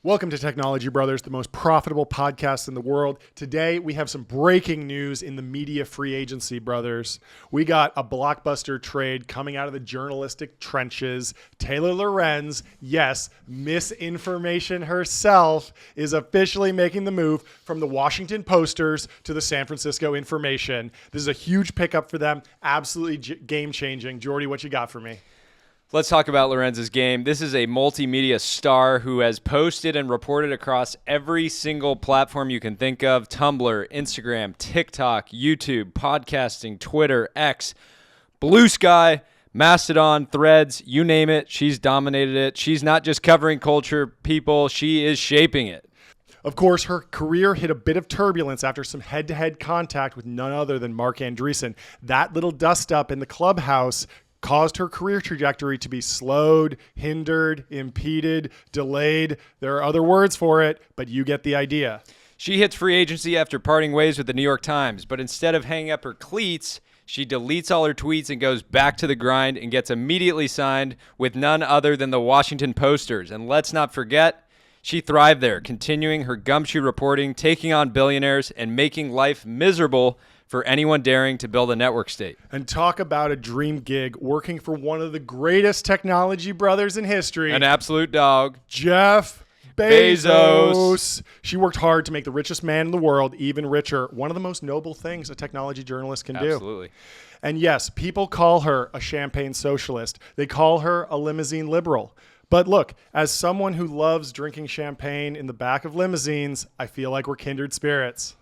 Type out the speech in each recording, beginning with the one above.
Welcome to Technology Brothers, the most profitable podcast in the world. Today, we have some breaking news in the media free agency, brothers. We got a blockbuster trade coming out of the journalistic trenches. Taylor Lorenz, yes, misinformation herself, is officially making the move from the Washington Posters to the San Francisco Information. This is a huge pickup for them, absolutely game-changing. Jordy, what you got for me? Let's talk about Lorenz's game. This is a multimedia star who has posted and reported across every single platform you can think of: Tumblr, Instagram, TikTok, YouTube, podcasting, Twitter, X, Blue Sky, Mastodon, Threads, you name it. She's dominated it. She's not just covering culture, people. She is shaping it. Of course, her career hit a bit of turbulence after some head-to-head contact with none other than Mark Andreessen. That little dust-up in the clubhouse caused her career trajectory to be slowed, hindered, impeded, delayed. There are other words for it, but you get the idea. She hits free agency after parting ways with the New York Times, but instead of hanging up her cleats, she deletes all her tweets and goes back to the grind and gets immediately signed with none other than the Washington Posters. And let's not forget, she thrived there, continuing her gumshoe reporting, taking on billionaires, and making life miserable for anyone daring to build a network state. And talk about a dream gig, working for one of the greatest technology brothers in history. An absolute dog. Jeff Bezos. She worked hard to make the richest man in the world even richer. One of the most noble things a technology journalist can do. Absolutely. And yes, people call her a champagne socialist. They call her a limousine liberal. But look, as someone who loves drinking champagne in the back of limousines, I feel like we're kindred spirits.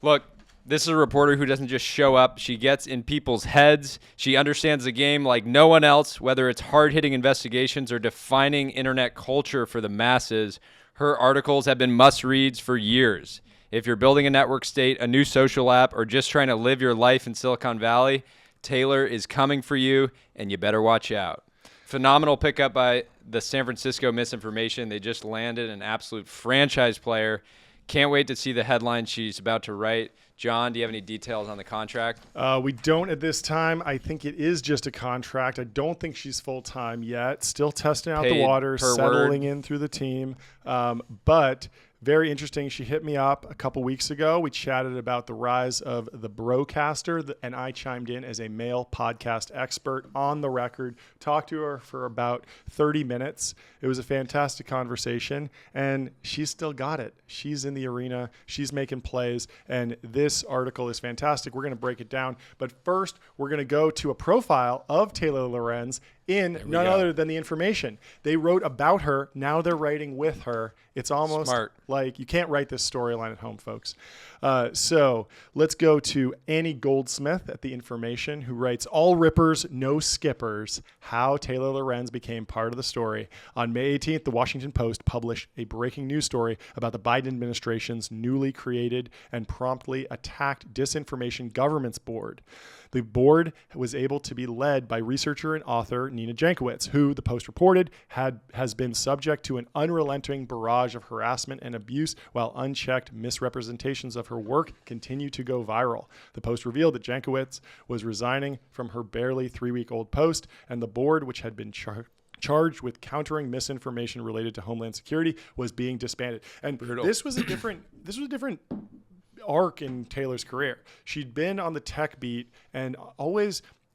Look, this is a reporter who doesn't just show up. She gets in people's heads. She understands the game like no one else, whether it's hard-hitting investigations or defining internet culture for the masses. Her articles have been must-reads for years. If you're building a network state, a new social app, or just trying to live your life in Silicon Valley, Taylor is coming for you, and you better watch out. Phenomenal pickup by the San Francisco Misinformation. They just landed an absolute franchise player. Can't wait to see the headline she's about to write. John, do you have any details on the contract? We don't at this time. I think it is just a contract. I don't think she's full-time yet. Still testing out the waters, settling in through the team. But very interesting. She hit me up a couple weeks ago. We chatted about the rise of the broadcaster, and I chimed in as a male podcast expert on the record. Talked to her for about 30 minutes. It was a fantastic conversation, and she's still got it. She's in the arena. She's making plays, and this article is fantastic. We're going to break it down. But first, we're going to go to a profile of Taylor Lorenz in none other than the Information. They wrote about her. Now they're writing with her. It's almost smart. Like you can't write this storyline at home, folks. So let's go to Annie Goldsmith at the Information, who writes, "All rippers, no skippers, how Taylor Lorenz became part of the story." On May 18th, the Washington Post published a breaking news story about the Biden administration's newly created and promptly attacked Disinformation Governance Board. The board was able to be led by researcher and author Nina Jankowicz, who, the Post reported, has been subject to an unrelenting barrage of harassment and abuse, while unchecked misrepresentations of her work continue to go viral. The Post revealed that Jankowicz was resigning from her barely 3-week-old post, and the board, which had been charged with countering misinformation related to Homeland Security, was being disbanded. And Brutal. This was a different arc in Taylor's career. She'd been on the tech beat and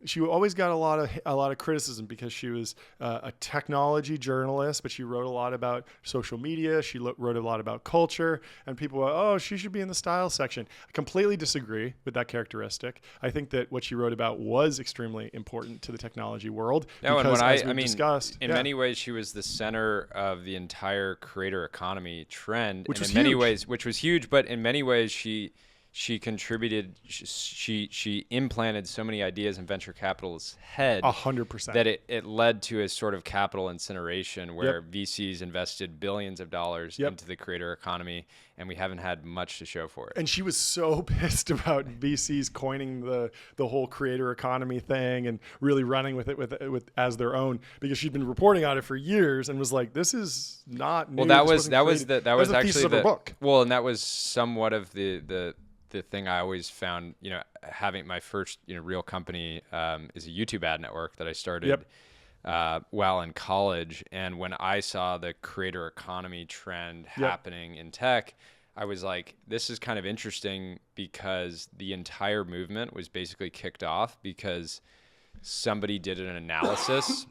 she always got a lot of criticism because she was a technology journalist, but she wrote a lot about social media. She wrote a lot about culture, and people were, oh, she should be in the style section. I completely disagree with that characteristic. I think that what she wrote about was extremely important to the technology world. No, because, and as we've discussed, in many ways, she was the center of the entire creator economy trend, which was huge. But in many ways, she contributed. She implanted so many ideas in venture capitalists' head 100% that it led to a sort of capital incineration where VCs invested billions of dollars into the creator economy, and we haven't had much to show for it. And she was so pissed about VCs coining the whole creator economy thing and really running with it with as their own, because she'd been reporting on it for years and was like, this is not new. Well, that was actually the book. Well, and that was somewhat of the thing I always found, having my first, real company is a YouTube ad network that I started while in college. And when I saw the creator economy trend happening in tech, I was like, this is kind of interesting because the entire movement was basically kicked off because somebody did an analysis.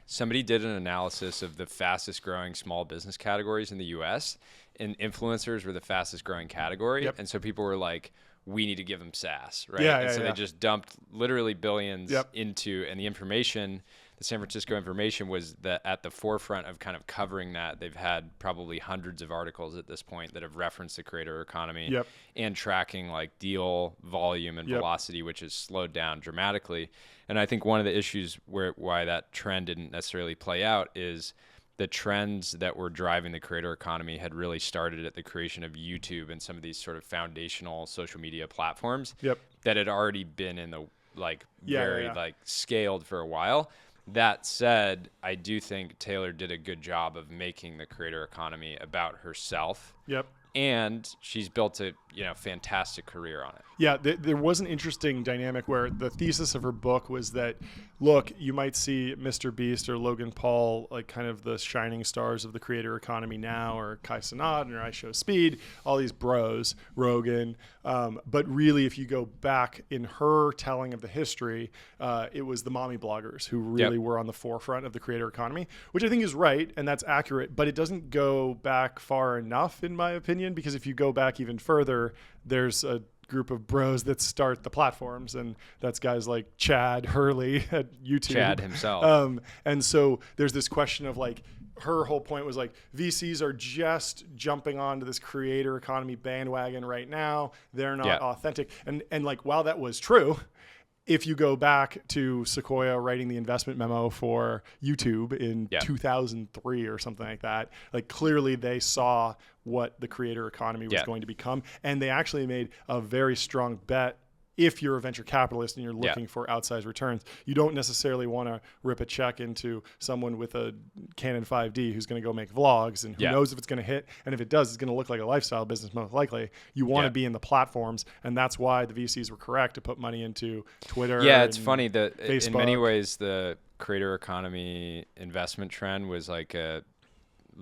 Somebody did an analysis of the fastest growing small business categories in the US, and influencers were the fastest growing category. And so people were like, we need to give them SaaS, right? And so they just dumped literally billions into, and the information, the San Francisco information was at the forefront of kind of covering that. They've had probably hundreds of articles at this point that have referenced the creator economy and tracking like deal volume and velocity, which has slowed down dramatically. And I think one of the issues why that trend didn't necessarily play out is the trends that were driving the creator economy had really started at the creation of YouTube and some of these sort of foundational social media platforms that had already been in the like like scaled for a while. That said, I do think Taylor did a good job of making the creator economy about herself. And she's built a fantastic career on it. Yeah, there was an interesting dynamic where the thesis of her book was that, look, you might see Mr. Beast or Logan Paul, like kind of the shining stars of the creator economy now, or Kai Cenat or I Show Speed, all these bros, Rogan. But really, if you go back in her telling of the history, it was the mommy bloggers who really were on the forefront of the creator economy, which I think is right, and that's accurate, but it doesn't go back far enough, in my opinion, because if you go back even further, there's a group of bros that start the platforms, and that's guys like Chad Hurley at YouTube. Chad himself. And so there's this question of like, her whole point was like, VCs are just jumping onto this creator economy bandwagon right now. They're not authentic. And like, while that was true, if you go back to Sequoia writing the investment memo for YouTube in 2003 or something like that, like clearly they saw what the creator economy was going to become. And they actually made a very strong bet. If you're a venture capitalist and you're looking for outsized returns, you don't necessarily want to rip a check into someone with a Canon 5D who's going to go make vlogs, and who knows if it's going to hit. And if it does, it's going to look like a lifestyle business most likely. You want to be in the platforms, and that's why the VCs were correct to put money into Twitter. Yeah, it's funny that Facebook. In many ways the creator economy investment trend was like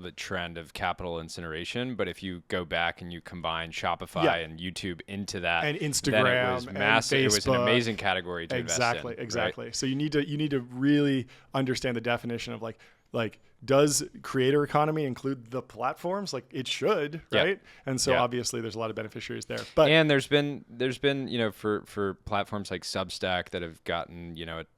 the trend of capital incineration, but if you go back and you combine Shopify and YouTube into that, and Instagram, then it was massive. And Facebook. It was an amazing category to invest in. Exactly. Right? So you need to really understand the definition of like does creator economy include the platforms? Like it should, right? And so obviously there's a lot of beneficiaries there. But and there's been for platforms like Substack that have gotten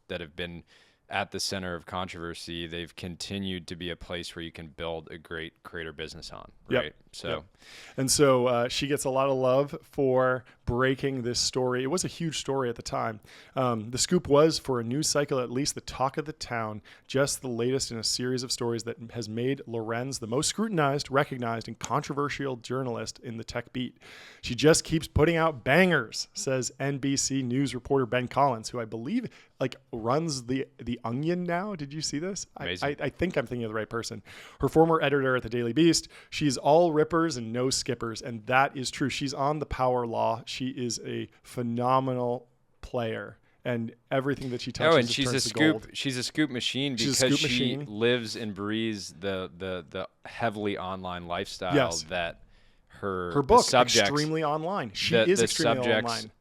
that have been at the center of controversy, they've continued to be a place where you can build a great creator business on, right? And so she gets a lot of love for breaking this story. It was a huge story at the time. The scoop was, for a news cycle, at least the talk of the town, just the latest in a series of stories that has made Lorenz the most scrutinized, recognized, and controversial journalist in the tech beat. She just keeps putting out bangers, says NBC News reporter Ben Collins, who I believe runs the Onion now. Did you see this? I think I'm thinking of the right person. Her former editor at the Daily Beast. She's all rippers and no skippers, and that is true. She's on the Power Law. She is a phenomenal player, and everything that she touches, and she's turns to gold. She's a scoop machine because she lives and breathes the heavily online lifestyle that her book subjects, extremely online. She is extremely online.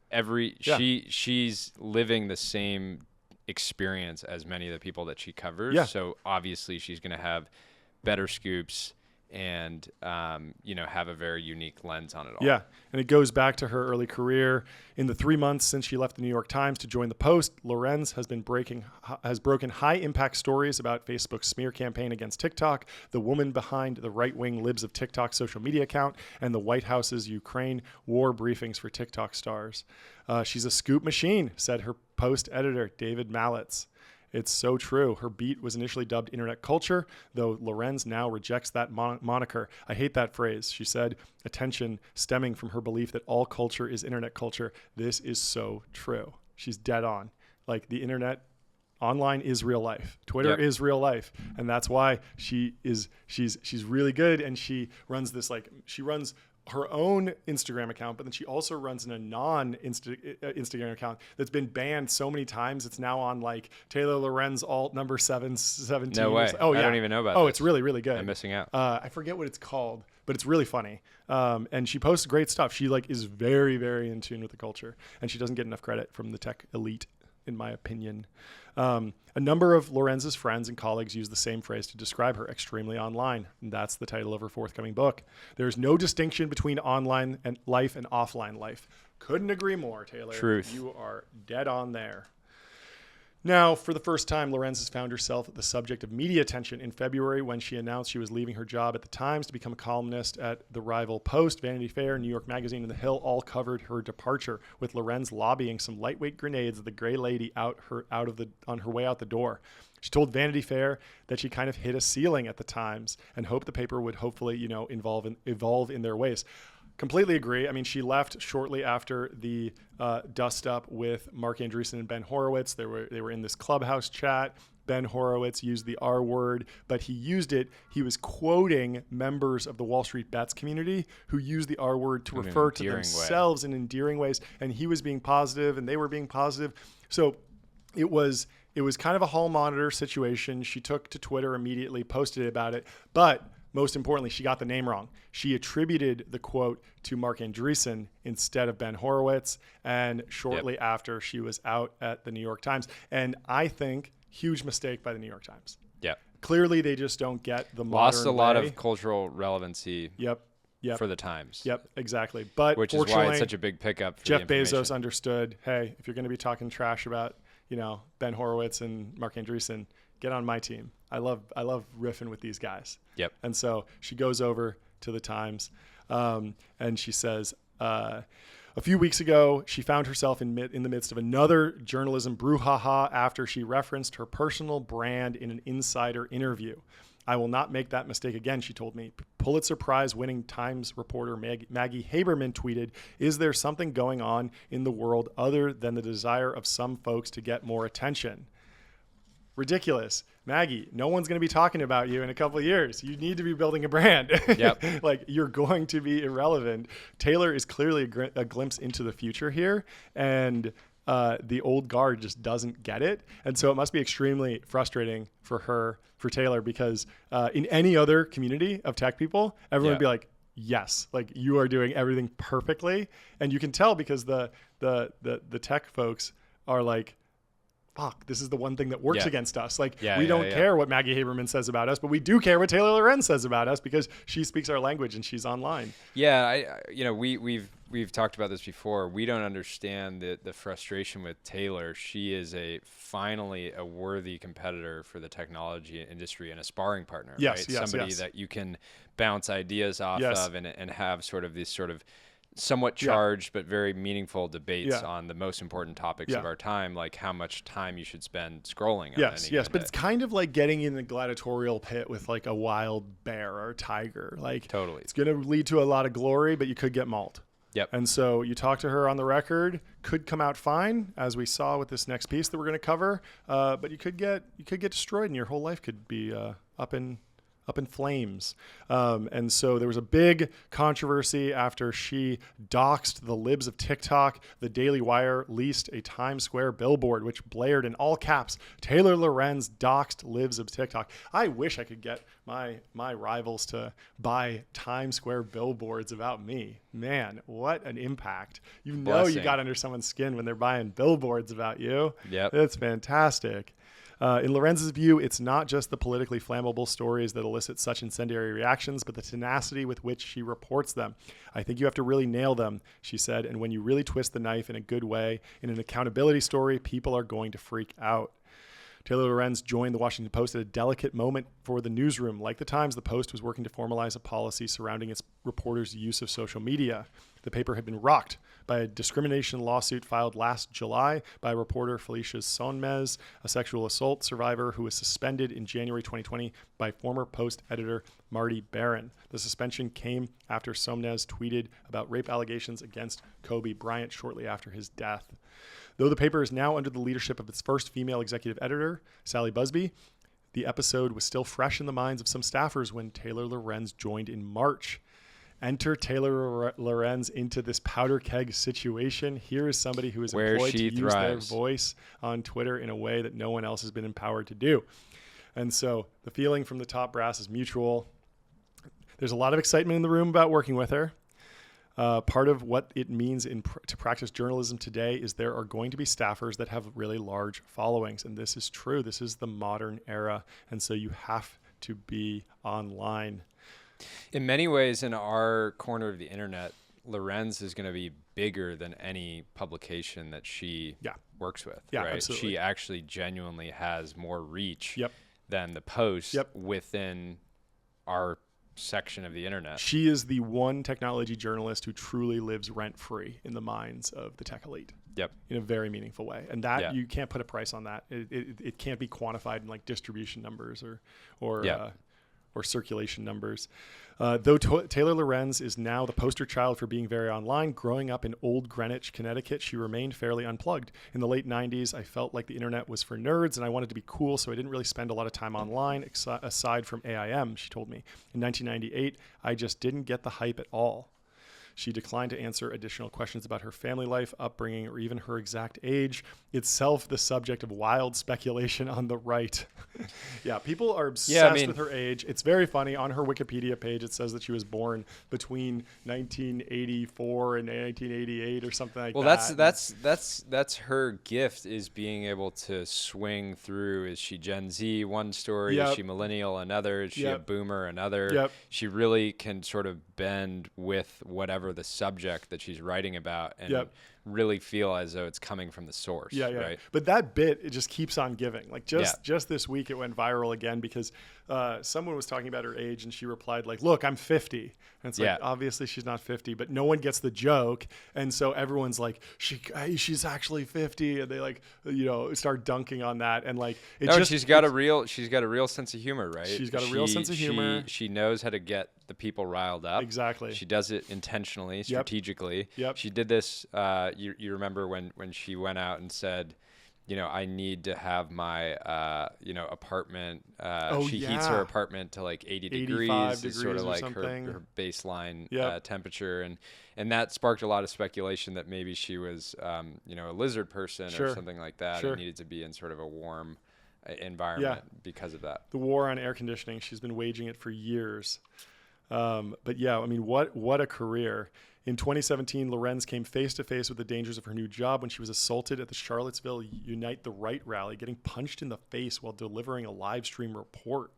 She's living the same experience as many of the people that she covers. So obviously she's going to have better scoops and have a very unique lens on it all. Yeah, and it goes back to her early career. In the 3 months since she left the New York Times to join the Post, Lorenz has broken high-impact stories about Facebook's smear campaign against TikTok, the woman behind the right-wing Libs of TikTok social media account, and the White House's Ukraine war briefings for TikTok stars. She's a scoop machine, said her Post editor, David Mallitz. It's so true. Her beat was initially dubbed internet culture, though Lorenz now rejects that moniker. I hate that phrase. She said, attention stemming from her belief that all culture is internet culture. This is so true. She's dead on. Like, the internet online is real life. Twitter is real life. And that's why she's really good. And she runs this, she runs her own Instagram account, but then she also runs in a non-Instagram account that's been banned so many times. It's now on like Taylor Lorenz alt number 717. No way. Oh, yeah. I don't even know about Oh, this. it's really, really good. I'm missing out. I forget what it's called, but it's really funny. And she posts great stuff. She like is very, very in tune with the culture, and she doesn't get enough credit from the tech elite, in my opinion. A number of Lorenz's friends and colleagues use the same phrase to describe her: extremely online. And that's the title of her forthcoming book. There's no distinction between online and life and offline life. Couldn't agree more, Taylor. Truth. You are dead on there. Now, for the first time, Lorenz has found herself the subject of media attention in February when she announced she was leaving her job at the Times to become a columnist at the rival Post, Vanity Fair, New York Magazine, and The Hill all covered her departure, with Lorenz lobbying some lightweight grenades at the gray lady on her way out the door. She told Vanity Fair that she kind of hit a ceiling at the Times and hoped the paper would hopefully, evolve in their ways. Completely agree. I mean, she left shortly after the dust up with Mark Andreessen and Ben Horowitz. They were in this clubhouse chat. Ben Horowitz used the R word, but he used it. He was quoting members of the Wall Street Bets community who used the R word to refer to themselves in endearing ways. And he was being positive and they were being positive. So it was kind of a hall monitor situation. She took to Twitter immediately, posted about it, but most importantly, she got the name wrong. She attributed the quote to Mark Andreessen instead of Ben Horowitz, and shortly after, she was out at the New York Times. And I think huge mistake by the New York Times. Yeah. Clearly, they just don't get the modern Lost a lot way. of cultural relevancy. Yep. For the Times. Yep, exactly. But which is why it's such a big pickup for Jeff the Bezos understood, hey, if you're going to be talking trash about, Ben Horowitz and Mark Andreessen, get on my team. I love riffing with these guys. Yep. And so she goes over to the Times, and she says, a few weeks ago, she found herself in the midst of another journalism brouhaha after she referenced her personal brand in an insider interview. I will not make that mistake again, she told me. Pulitzer Prize-winning Times reporter Maggie Haberman tweeted, "Is there something going on in the world other than the desire of some folks to get more attention?" Ridiculous. Maggie, no one's going to be talking about you in a couple of years. You need to be building a brand. Yep. Like, you're going to be irrelevant. Taylor is clearly a glimpse into the future here, and the old guard just doesn't get it. And so it must be extremely frustrating for Taylor, because in any other community of tech people, everyone would be like, yes, like you are doing everything perfectly. And you can tell because the tech folks are like, fuck, this is the one thing that works against us. Like, we don't care what Maggie Haberman says about us, but we do care what Taylor Lorenz says about us because she speaks our language and she's online. Yeah, we've talked about this before. We don't understand the frustration with Taylor. She is finally a worthy competitor for the technology industry and a sparring partner. Yes, right? Somebody that you can bounce ideas off of and have sort of these sort of somewhat charged but very meaningful debates on the most important topics of our time, like how much time you should spend scrolling. Yes, but it's kind of like getting in the gladiatorial pit with like a wild bear or tiger. Like, totally, it's going to lead to a lot of glory, but you could get mauled. Yep. And so you talk to her on the record, could come out fine, as we saw with this next piece that we're going to cover. But you could get destroyed, and your whole life could be up in flames. And so there was a big controversy after she doxed the libs of TikTok. The Daily Wire leased a Times Square billboard, which blared in all caps, "Taylor Lorenz doxed libs of TikTok." I wish I could get my rivals to buy Times Square billboards about me. Man, what an impact. You got under someone's skin when they're buying billboards about you. Yep. It's fantastic. In Lorenz's view, it's not just the politically flammable stories that elicit such incendiary reactions, but the tenacity with which she reports them. "I think you have to really nail them," she said, "and when you really twist the knife in a good way, in an accountability story, people are going to freak out." Taylor Lorenz joined the Washington Post at a delicate moment for the newsroom. Like the Times, the Post was working to formalize a policy surrounding its reporters' use of social media. The paper had been rocked by a discrimination lawsuit filed last July by reporter Felicia Sonmez, a sexual assault survivor who was suspended in January 2020 by former Post editor Marty Barron. The suspension came after Sonmez tweeted about rape allegations against Kobe Bryant shortly after his death. Though the paper is now under the leadership of its first female executive editor, Sally Busby, the episode was still fresh in the minds of some staffers when Taylor Lorenz joined in March. Enter Taylor Lorenz into this powder keg situation. Here is somebody who is Where employed she to use their thrives. voice on Twitter in a way that no one else has been empowered to do. And so the feeling from the top brass is mutual. There's a lot of excitement in the room about working with her. Part of what it means to practice journalism today is there are going to be staffers that have really large followings. And this is true. This is the modern era. And so you have to be online. In many ways, in our corner of the internet, Lorenz is going to be bigger than any publication that she works with. Yeah, right? absolutely. She actually genuinely has more reach Yep. than the Post Yep. within our section of the internet. She is the one technology journalist who truly lives rent-free in the minds of the tech elite. Yep. In a very meaningful way. And that you can't put a price on that. It can't be quantified in like distribution numbers or circulation numbers. Though Taylor Lorenz is now the poster child for being very online, growing up in Old Greenwich, Connecticut, she remained fairly unplugged. In the late 90s, I felt like the internet was for nerds and I wanted to be cool, so I didn't really spend a lot of time online, aside from AIM, she told me. In 1998, I just didn't get the hype at all. She declined to answer additional questions about her family life, upbringing, or even her exact age, itself the subject of wild speculation on the right. Yeah, people are obsessed with her age. It's very funny. On her Wikipedia page, it says that she was born between 1984 and 1988 or something like that. Well, that's her gift, is being able to swing through. Is she Gen Z, one story? Is she millennial, another? Is she a boomer, another? She really can sort of bend with whatever the subject that she's writing about and really feel as though it's coming from the source. Right? But that bit, it just keeps on giving. Like just this week, it went viral again because someone was talking about her age and she replied like, look, I'm 50. And it's like, obviously she's not 50, but no one gets the joke. And so everyone's like, she's actually 50. And they like, start dunking on that. And like, she's got a real sense of humor, right? She's got a real sense of humor. She knows how to get the people riled up. Exactly. She does it intentionally, strategically. Yep. She did this, you remember when she went out and said, I need to have my, apartment. She heats her apartment to like 80 degrees. It's sort of like her baseline temperature. And that sparked a lot of speculation that maybe she was, a lizard person or something like that. And needed to be in sort of a warm environment because of that. The war on air conditioning, she's been waging it for years. But yeah, I mean, what a career. In 2017, Lorenz came face to face with the dangers of her new job when she was assaulted at the Charlottesville Unite the Right rally, getting punched in the face while delivering a live stream report.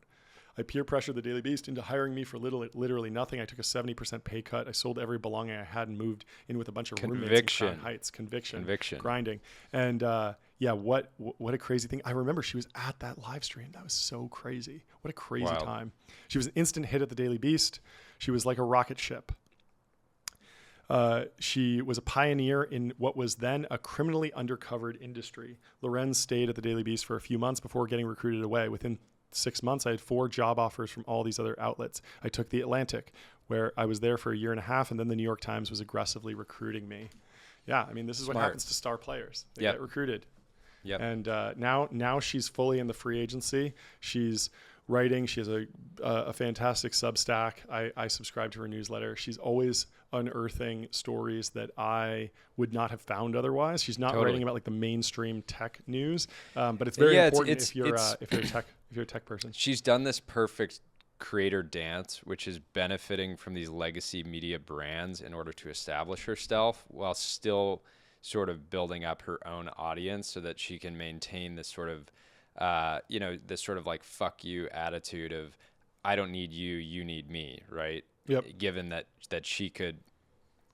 I peer pressured the Daily Beast into hiring me for literally nothing. I took a 70% pay cut. I sold every belonging I had and moved in with a bunch of roommates in Crown Heights. Conviction. Grinding. And what a crazy thing. I remember she was at that live stream. That was so crazy. What a crazy time. She was an instant hit at the Daily Beast. She was like a rocket ship. She was a pioneer in what was then a criminally undercovered industry. Lorenz stayed at the Daily Beast for a few months before getting recruited away. Within 6 months, I had 4 job offers from all these other outlets. I took the Atlantic, where I was there for a year and a half, and then the New York Times was aggressively recruiting me. Yeah, I mean, this is what happens to star players. They get recruited. Yep. And now she's fully in the free agency. She's writing. She has a fantastic Substack. I subscribe to her newsletter. She's always unearthing stories that I would not have found otherwise. She's not writing about like the mainstream tech news, but it's very important if you're a tech person. She's done this perfect creator dance, which is benefiting from these legacy media brands in order to establish herself while still sort of building up her own audience so that she can maintain this sort of this sort of like fuck you attitude of I don't need you, you need me, right? Yep. Given that she could,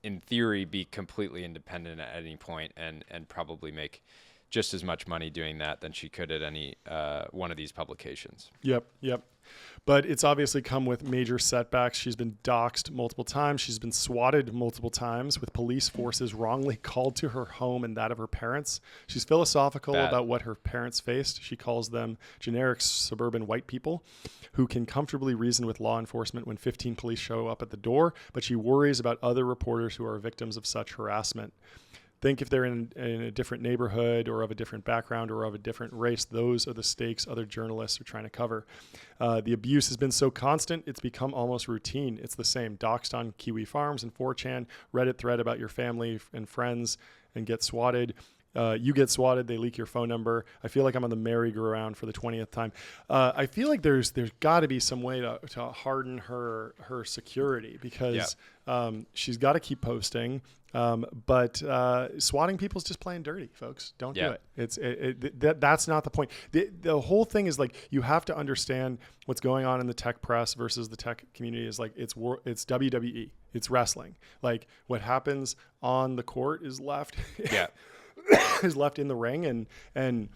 in theory, be completely independent at any point and probably make just as much money doing that than she could at any one of these publications. Yep. But it's obviously come with major setbacks. She's been doxxed multiple times. She's been swatted multiple times with police forces wrongly called to her home and that of her parents. She's philosophical about what her parents faced. She calls them generic suburban white people who can comfortably reason with law enforcement when 15 police show up at the door, but she worries about other reporters who are victims of such harassment. think if they're in a different neighborhood or of a different background or of a different race, those are the stakes other journalists are trying to cover. The abuse has been so constant, it's become almost routine. It's the same. Doxed on Kiwi Farms and 4chan, Reddit thread about your family and friends and get swatted. You get swatted, they leak your phone number. I feel like I'm on the merry-go-round for the 20th time. I feel like there's got to be some way to harden her security, because she's got to keep posting. But swatting people is just playing dirty, folks. Don't do it. That's not the point. The whole thing is like, you have to understand what's going on in the tech press versus the tech community is like, it's WWE, it's wrestling. Like, what happens on the court is left. Is left in the ring, and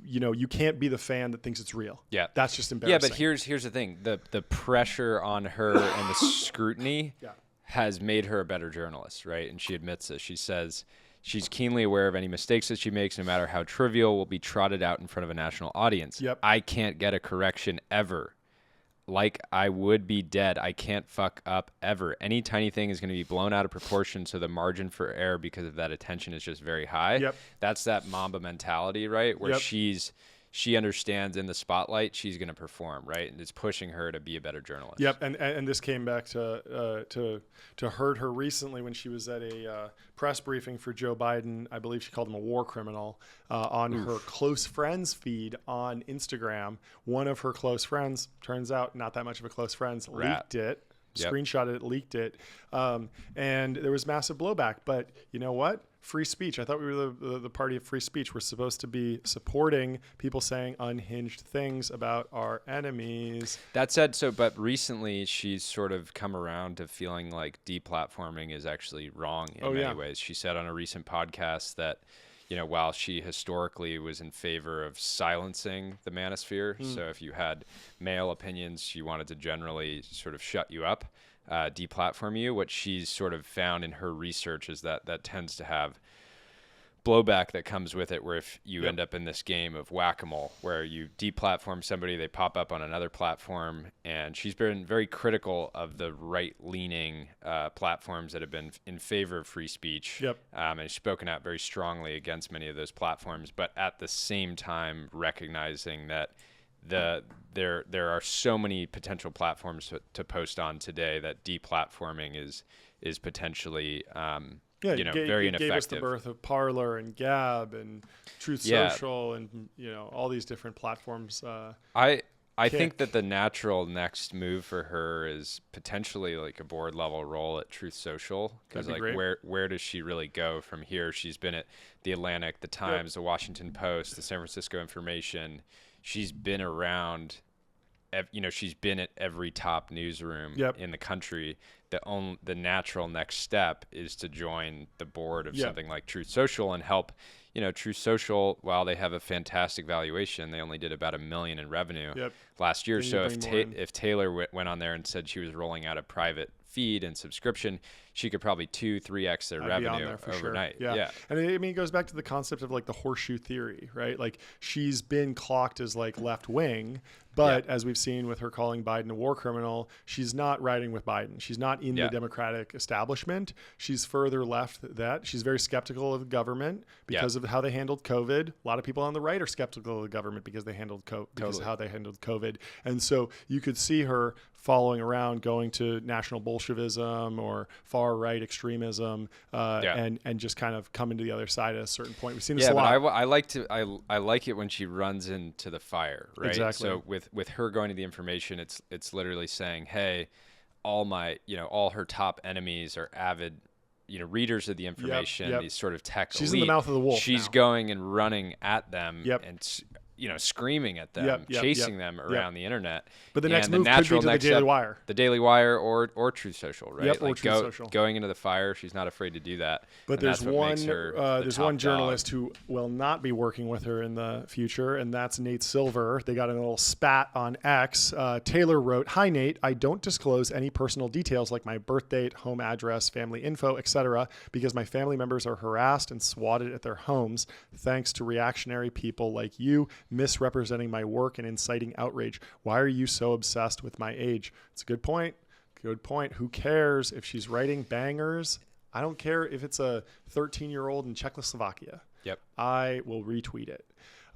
you know, you can't be the fan that thinks it's real. Yeah, that's just embarrassing. Yeah, but here's the thing: the pressure on her and the scrutiny has made her a better journalist, right? And she admits this. She says she's keenly aware of any mistakes that she makes, no matter how trivial, will be trotted out in front of a national audience. I can't get a correction ever. Like I would be dead. I can't fuck up ever. Any tiny thing is going to be blown out of proportion, so the margin for error because of that attention is just very high. That's that Mamba mentality, right? Where she understands in the spotlight she's going to perform, right? And it's pushing her to be a better journalist. And this came back to hurt her recently when she was at a press briefing for Joe Biden. I believe she called him a war criminal on her close friends feed on Instagram. One of her close friends, turns out not that much of a close friend, leaked it. Screenshotted it, leaked it, and there was massive blowback. But you know what? Free speech. I thought we were the party of free speech. We're supposed to be supporting people saying unhinged things about our enemies. That said, but recently she's sort of come around to feeling like deplatforming is actually wrong in many ways. She said on a recent podcast that, you know, while she historically was in favor of silencing the manosphere, so if you had male opinions, she wanted to generally sort of shut you up, deplatform you. What she's sort of found in her research is that tends to have blowback that comes with it, where if you end up in this game of whack-a-mole where you deplatform somebody, they pop up on another platform. And she's been very critical of the right-leaning platforms that have been in favor of free speech, and spoken out very strongly against many of those platforms, but at the same time recognizing that there are so many potential platforms to post on today that deplatforming is potentially very ineffective. Gave us the birth of Parler and Gab and Truth Social and all these different platforms. I think that the natural next move for her is potentially like a board level role at Truth Social, because like where does she really go from here? She's been at the Atlantic, the Times, the Washington Post, the San Francisco Information. She's been around. She's been at every top newsroom in the country. The natural next step is to join the board of something like Truth Social and help. Truth Social, while they have a fantastic valuation, they only did about $1 million in revenue last year. So if Taylor went on there and said she was rolling out a private feed and subscription, she could probably 2-3x their revenue overnight. Sure. And it goes back to the concept of like the horseshoe theory, right? Like she's been clocked as like left wing, but as we've seen with her calling Biden a war criminal, she's not riding with Biden. She's not in the Democratic establishment. She's further left that. She's very skeptical of the government because of how they handled COVID. A lot of people on the right are skeptical of the government because they handled because of how they handled COVID. And so you could see her following around, going to national Bolshevism or far right extremism, and just kind of coming to the other side at a certain point. We've seen this a lot. But I like it when she runs into the fire, right? Exactly. So with her going to the information, it's literally saying, hey, all her top enemies are avid readers of the information, these sort of tech She's elite. In the mouth of the wolf. She's going and running at them and screaming at them, chasing them around the internet. But the next move could be to the Daily Wire. The Daily Wire or Truth Social, right? Or Truth Social. Going into the fire, she's not afraid to do that. But there's one journalist who will not be working with her in the future, and that's Nate Silver. They got in a little spat on X. Taylor wrote, "Hi, Nate. I don't disclose any personal details like my birth date, home address, family info, etc., because my family members are harassed and swatted at their homes, thanks to reactionary people like you misrepresenting my work and inciting outrage. Why are you so obsessed with my age?" It's a good point. Good point. Who cares if she's writing bangers? I don't care if it's a 13-year-old in Czechoslovakia. Yep. I will retweet it.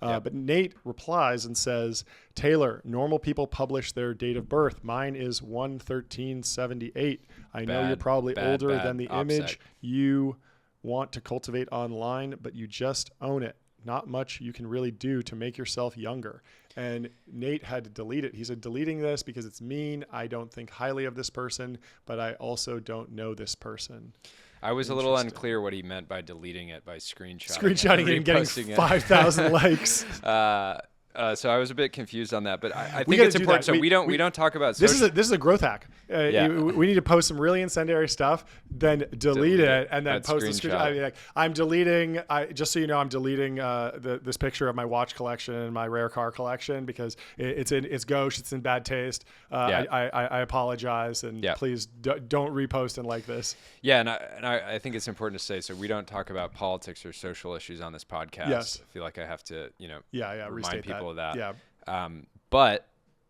Yep. But Nate replies and says, Taylor, normal people publish their date of birth. Mine is 1/13/78. I know you're probably older than the image you want to cultivate online, but you just own it. Not much you can really do to make yourself younger. And Nate had to delete it. He said, deleting this because it's mean. I don't think highly of this person, but I also don't know this person. I was a little unclear what he meant by deleting it by screenshotting it and getting 5,000 likes. So I was a bit confused on that, but I think it's important. So we don't talk about social. This is a growth hack. We need to post some really incendiary stuff, then delete it, and then post a screenshot. I mean, like, I'm deleting. Just so you know, I'm deleting this picture of my watch collection and my rare car collection because it's gauche. It's in bad taste. I apologize, and please don't repost and like this. Yeah, and I think it's important to say, so we don't talk about politics or social issues on this podcast. Yes. I feel like I have to, remind restate people of that. Yeah. But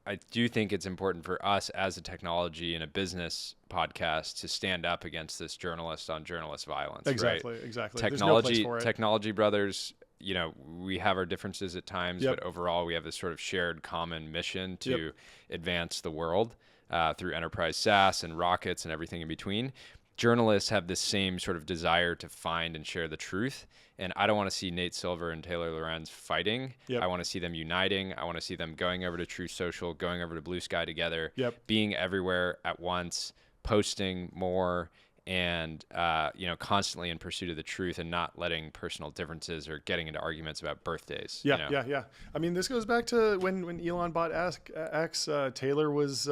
I do think it's important for us as a technology and a business podcast to stand up against this journalist on journalist violence. Exactly, right? exactly. Technology brothers, we have our differences at times, but overall we have this sort of shared common mission to advance the world through enterprise SaaS and rockets and everything in between. Journalists have this same sort of desire to find and share the truth. And I don't want to see Nate Silver and Taylor Lorenz fighting. I want to see them uniting. I want to see them going over to Truth Social, going over to Blue Sky together, being everywhere at once, posting more, and constantly in pursuit of the truth and not letting personal differences or getting into arguments about birthdays. Yeah. I mean, this goes back to when Elon bought X. Taylor was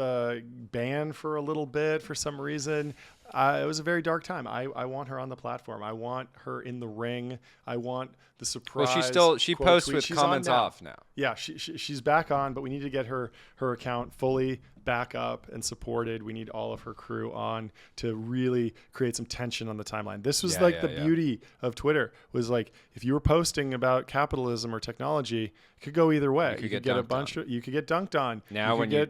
banned for a little bit for some reason. It was a very dark time. I want her on the platform. I want her in the ring. I want the surprise. Well, she posts with comments off now. Yeah, she's back on, but we need to get her account fully back up and supported. We need all of her crew on to really create some tension on the timeline. This was the beauty of Twitter was like, if you were posting about capitalism or technology, it could go either way. You could get you could get dunked on. Now when you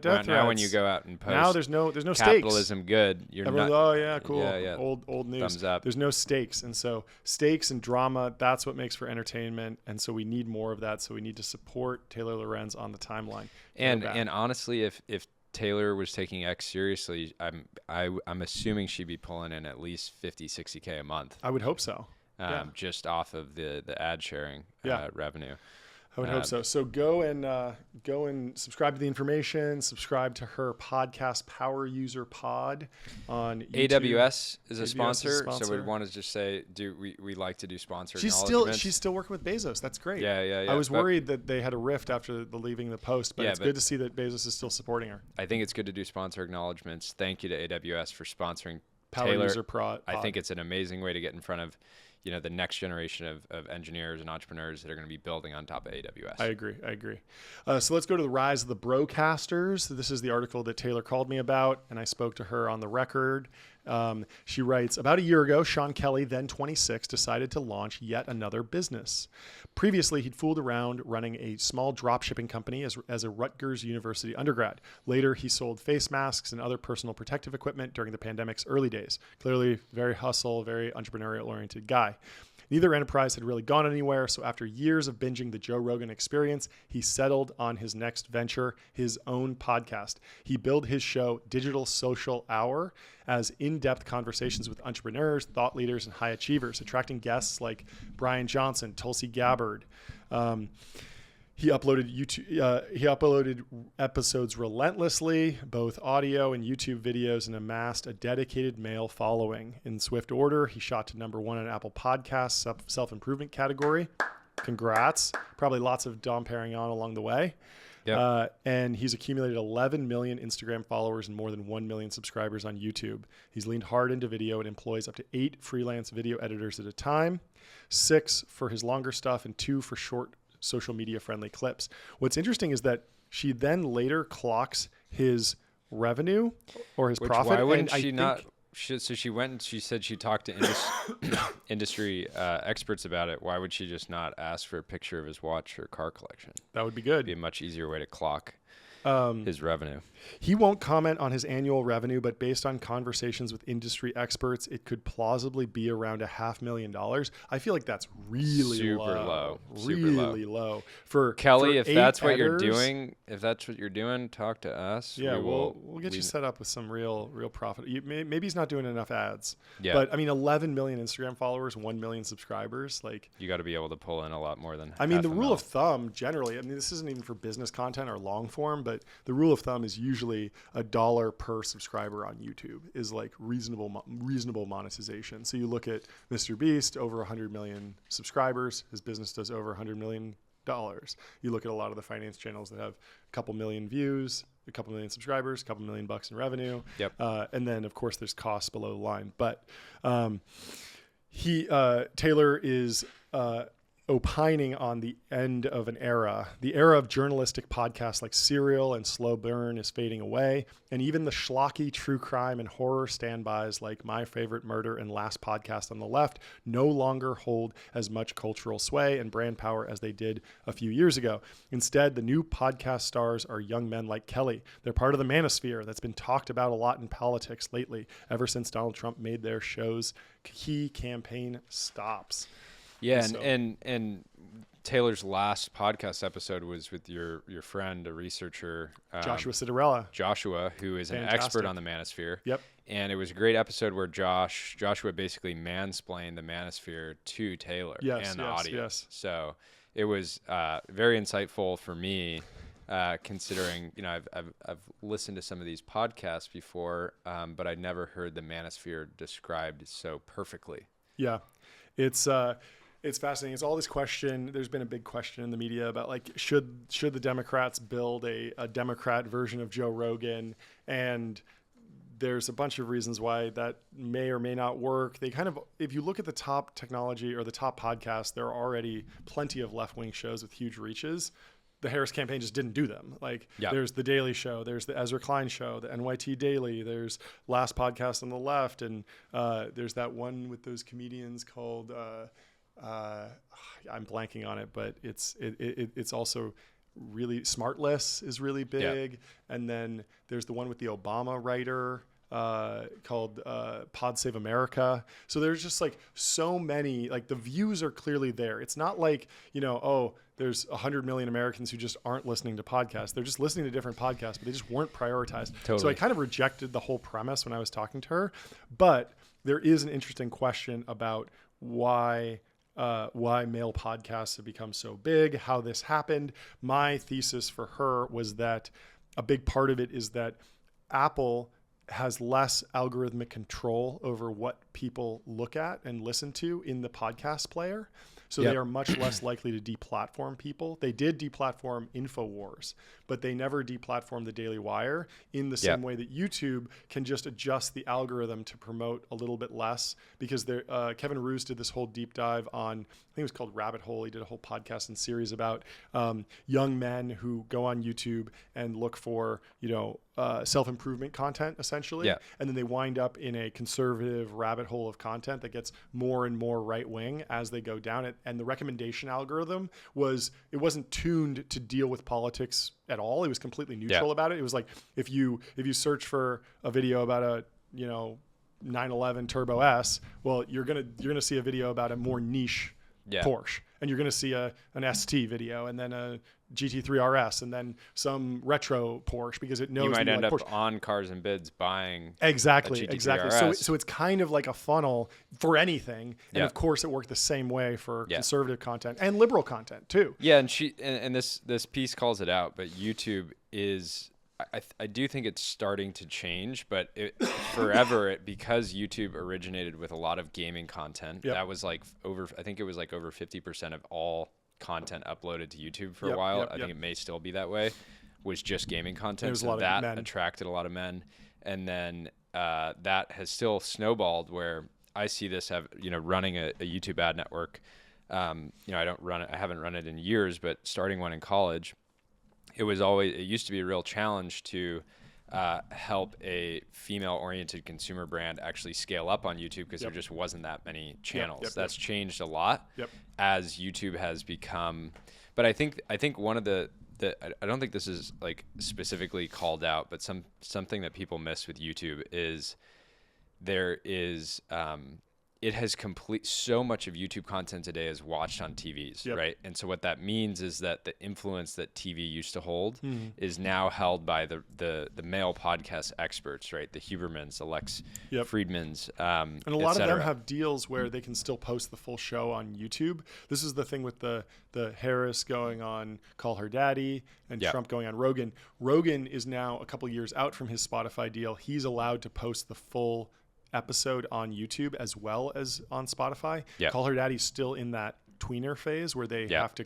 go out and post, now there's no stakes. Capitalism good. Everyone's, oh yeah, cool. Yeah. Old news. Thumbs up. There's no stakes, and so stakes and drama, that's what makes for entertainment, and so we need more of that. So we need to support Taylor Lorenz on the timeline. And honestly, if Taylor was taking X seriously, I'm assuming she'd be pulling in at least 50, 60K a month. I would hope so. Just off of the ad sharing revenue. I would hope so. So go and subscribe to the information. Subscribe to her podcast, Power User Pod, on YouTube. AWS is a sponsor, so we want to just say, we like to do sponsor acknowledgements. She's still working with Bezos. That's great. Yeah. I was worried that they had a rift after leaving the post, but it's good to see that Bezos is still supporting her. I think it's good to do sponsor acknowledgements. Thank you to AWS for sponsoring Power Taylor. User Pod. I think it's an amazing way to get in front of the next generation of engineers and entrepreneurs that are going to be building on top of AWS. I agree. So let's go to the rise of the broadcasters. This is the article that Taylor called me about, and I spoke to her on the record. She writes, about a year ago, Sean Kelly, then 26, decided to launch yet another business. Previously, he'd fooled around running a small drop shipping company as a Rutgers University undergrad. Later, he sold face masks and other personal protective equipment during the pandemic's early days. Clearly, very hustle, very entrepreneurial-oriented guy. Neither enterprise had really gone anywhere, so after years of binging the Joe Rogan Experience, he settled on his next venture, his own podcast. He billed his show Digital Social Hour as in-depth conversations with entrepreneurs, thought leaders, and high achievers, attracting guests like Brian Johnson, Tulsi Gabbard. He uploaded episodes relentlessly, both audio and YouTube videos, and amassed a dedicated male following. In swift order, he shot to #1 on Apple Podcasts self-improvement category. Congrats. Probably lots of Dom Perignon along the way. Yep. And he's accumulated 11 million Instagram followers and more than 1 million subscribers on YouTube. He's leaned hard into video and employs up to 8 freelance video editors at a time, 6 for his longer stuff and 2 for short social media friendly clips. What's interesting is that she then later clocks his revenue or his profit. Why wouldn't she not? So she went and she said she talked to industry experts about it. Why would she just not ask for a picture of his watch or car collection? That would be good. It'd be a much easier way to clock his revenue. He won't comment on his annual revenue, but based on conversations with industry experts, it could plausibly be around $500,000. I feel like that's really Super low. Really low. For Kelly, for if 8 that's what you're editors, doing, talk to us. yeah, we'll get you set up with some real profit. Maybe he's not doing enough ads. Yeah. But I mean, 11 million Instagram followers, 1 million subscribers. Like, You got to be able to pull in a lot more than. I mean, the rule $500,000. of thumb generally, I mean, this isn't even for business content or long form, but the rule of thumb is usually $1 per subscriber on YouTube is like reasonable monetization. So you look at Mr. Beast, over 100 million subscribers. His business does over $100 million. You look at a lot of the finance channels that have a couple million views, a couple million subscribers, a couple $1 million in revenue. Yep. And then of course there's costs below the line. But Taylor is opining on the end of an era. The era of journalistic podcasts like Serial and Slow Burn is fading away. And even the schlocky true crime and horror standbys like My Favorite Murder and Last Podcast on the Left no longer hold as much cultural sway and brand power as they did a few years ago. Instead, the new podcast stars are young men like Kelly. They're part of the manosphere that's been talked about a lot in politics lately, ever since Donald Trump made their show's key campaign stops. Yeah, So- and Taylor's last podcast episode was with your friend, a researcher, Joshua Citarella. Joshua, who is an Fantastic. expert on the manosphere. Yep. And it was a great episode where Joshua basically mansplained the manosphere to Taylor and the audience. Yes. So it was very insightful for me, considering I've listened to some of these podcasts before, but I'd never heard the manosphere described so perfectly. Yeah, it's fascinating. It's all this question. There's been a big question in the media about like should the Democrats build a Democrat version of Joe Rogan, and there's a bunch of reasons why that may or may not work. They kind of, if you look at the top technology or the top podcasts, there are already plenty of left-wing shows with huge reaches. The Harris campaign just didn't do them. Like there's the Daily Show, there's the Ezra Klein Show, the NYT Daily, there's Last Podcast on the Left, and there's that one with those comedians called I'm blanking on it, but it's also really Smartless is really big, and then there's the one with the Obama writer called Pod Save America. So there's just like so many, like the views are clearly there. It's not like, there's 100 million Americans who just aren't listening to podcasts. They're just listening to different podcasts, but they just weren't prioritized. Totally. So I kind of rejected the whole premise when I was talking to her, but there is an interesting question about why male podcasts have become so big, how this happened. My thesis for her was that a big part of it is that Apple has less algorithmic control over what people look at and listen to in the podcast player. So they are much less likely to deplatform people. They did deplatform InfoWars, but they never deplatformed the Daily Wire in the same way that YouTube can just adjust the algorithm to promote a little bit less, because Kevin Roos did this whole deep dive on, I think it was called Rabbit Hole. He did a whole podcast and series about young men who go on YouTube and look for, self-improvement content essentially. Yeah. And then they wind up in a conservative rabbit hole of content that gets more and more right wing as they go down it. And the recommendation algorithm it wasn't tuned to deal with politics at all. It was completely neutral about it. It was like if you search for a video about a 911 Turbo S, well, you're gonna see a video about a more niche Porsche, and you're gonna see an ST video, and then a GT3 RS, and then some retro Porsche, because it knows you might end up Porsche. on Cars and Bids buying Exactly. a GT3 RS. So it's kind of like a funnel for anything, and Yeah. of course it worked the same way for conservative content and liberal content too. Yeah, and this piece calls it out, but YouTube is, I do think it's starting to change, but because YouTube originated with a lot of gaming content. That was like I think it was like over 50% of all content uploaded to YouTube for a while. I think it may still be that way, was just gaming content. So that attracted a lot of men. And then that has still snowballed, where I see this running a YouTube ad network. I haven't run it in years, but starting one in college, it used to be a real challenge to help a female-oriented consumer brand actually scale up on YouTube, because there just wasn't that many channels. That's changed a lot as YouTube has become. But I think one of the I don't think this is like specifically called out, but something that people miss with YouTube is there is it has so much of YouTube content today is watched on TVs, Yep. right? And so what that means is that the influence that TV used to hold is now held by the male podcast experts, right? The Hubermans, the Lex Yep. Friedmans, And a lot of them have deals where they can still post the full show on YouTube. This is the thing with the Harris going on Call Her Daddy and Yep. Trump going on Rogan. Rogan is now a couple years out from his Spotify deal. He's allowed to post the full episode on YouTube as well as on Spotify. Yep. Call Her Daddy's still in that tweener phase where they have to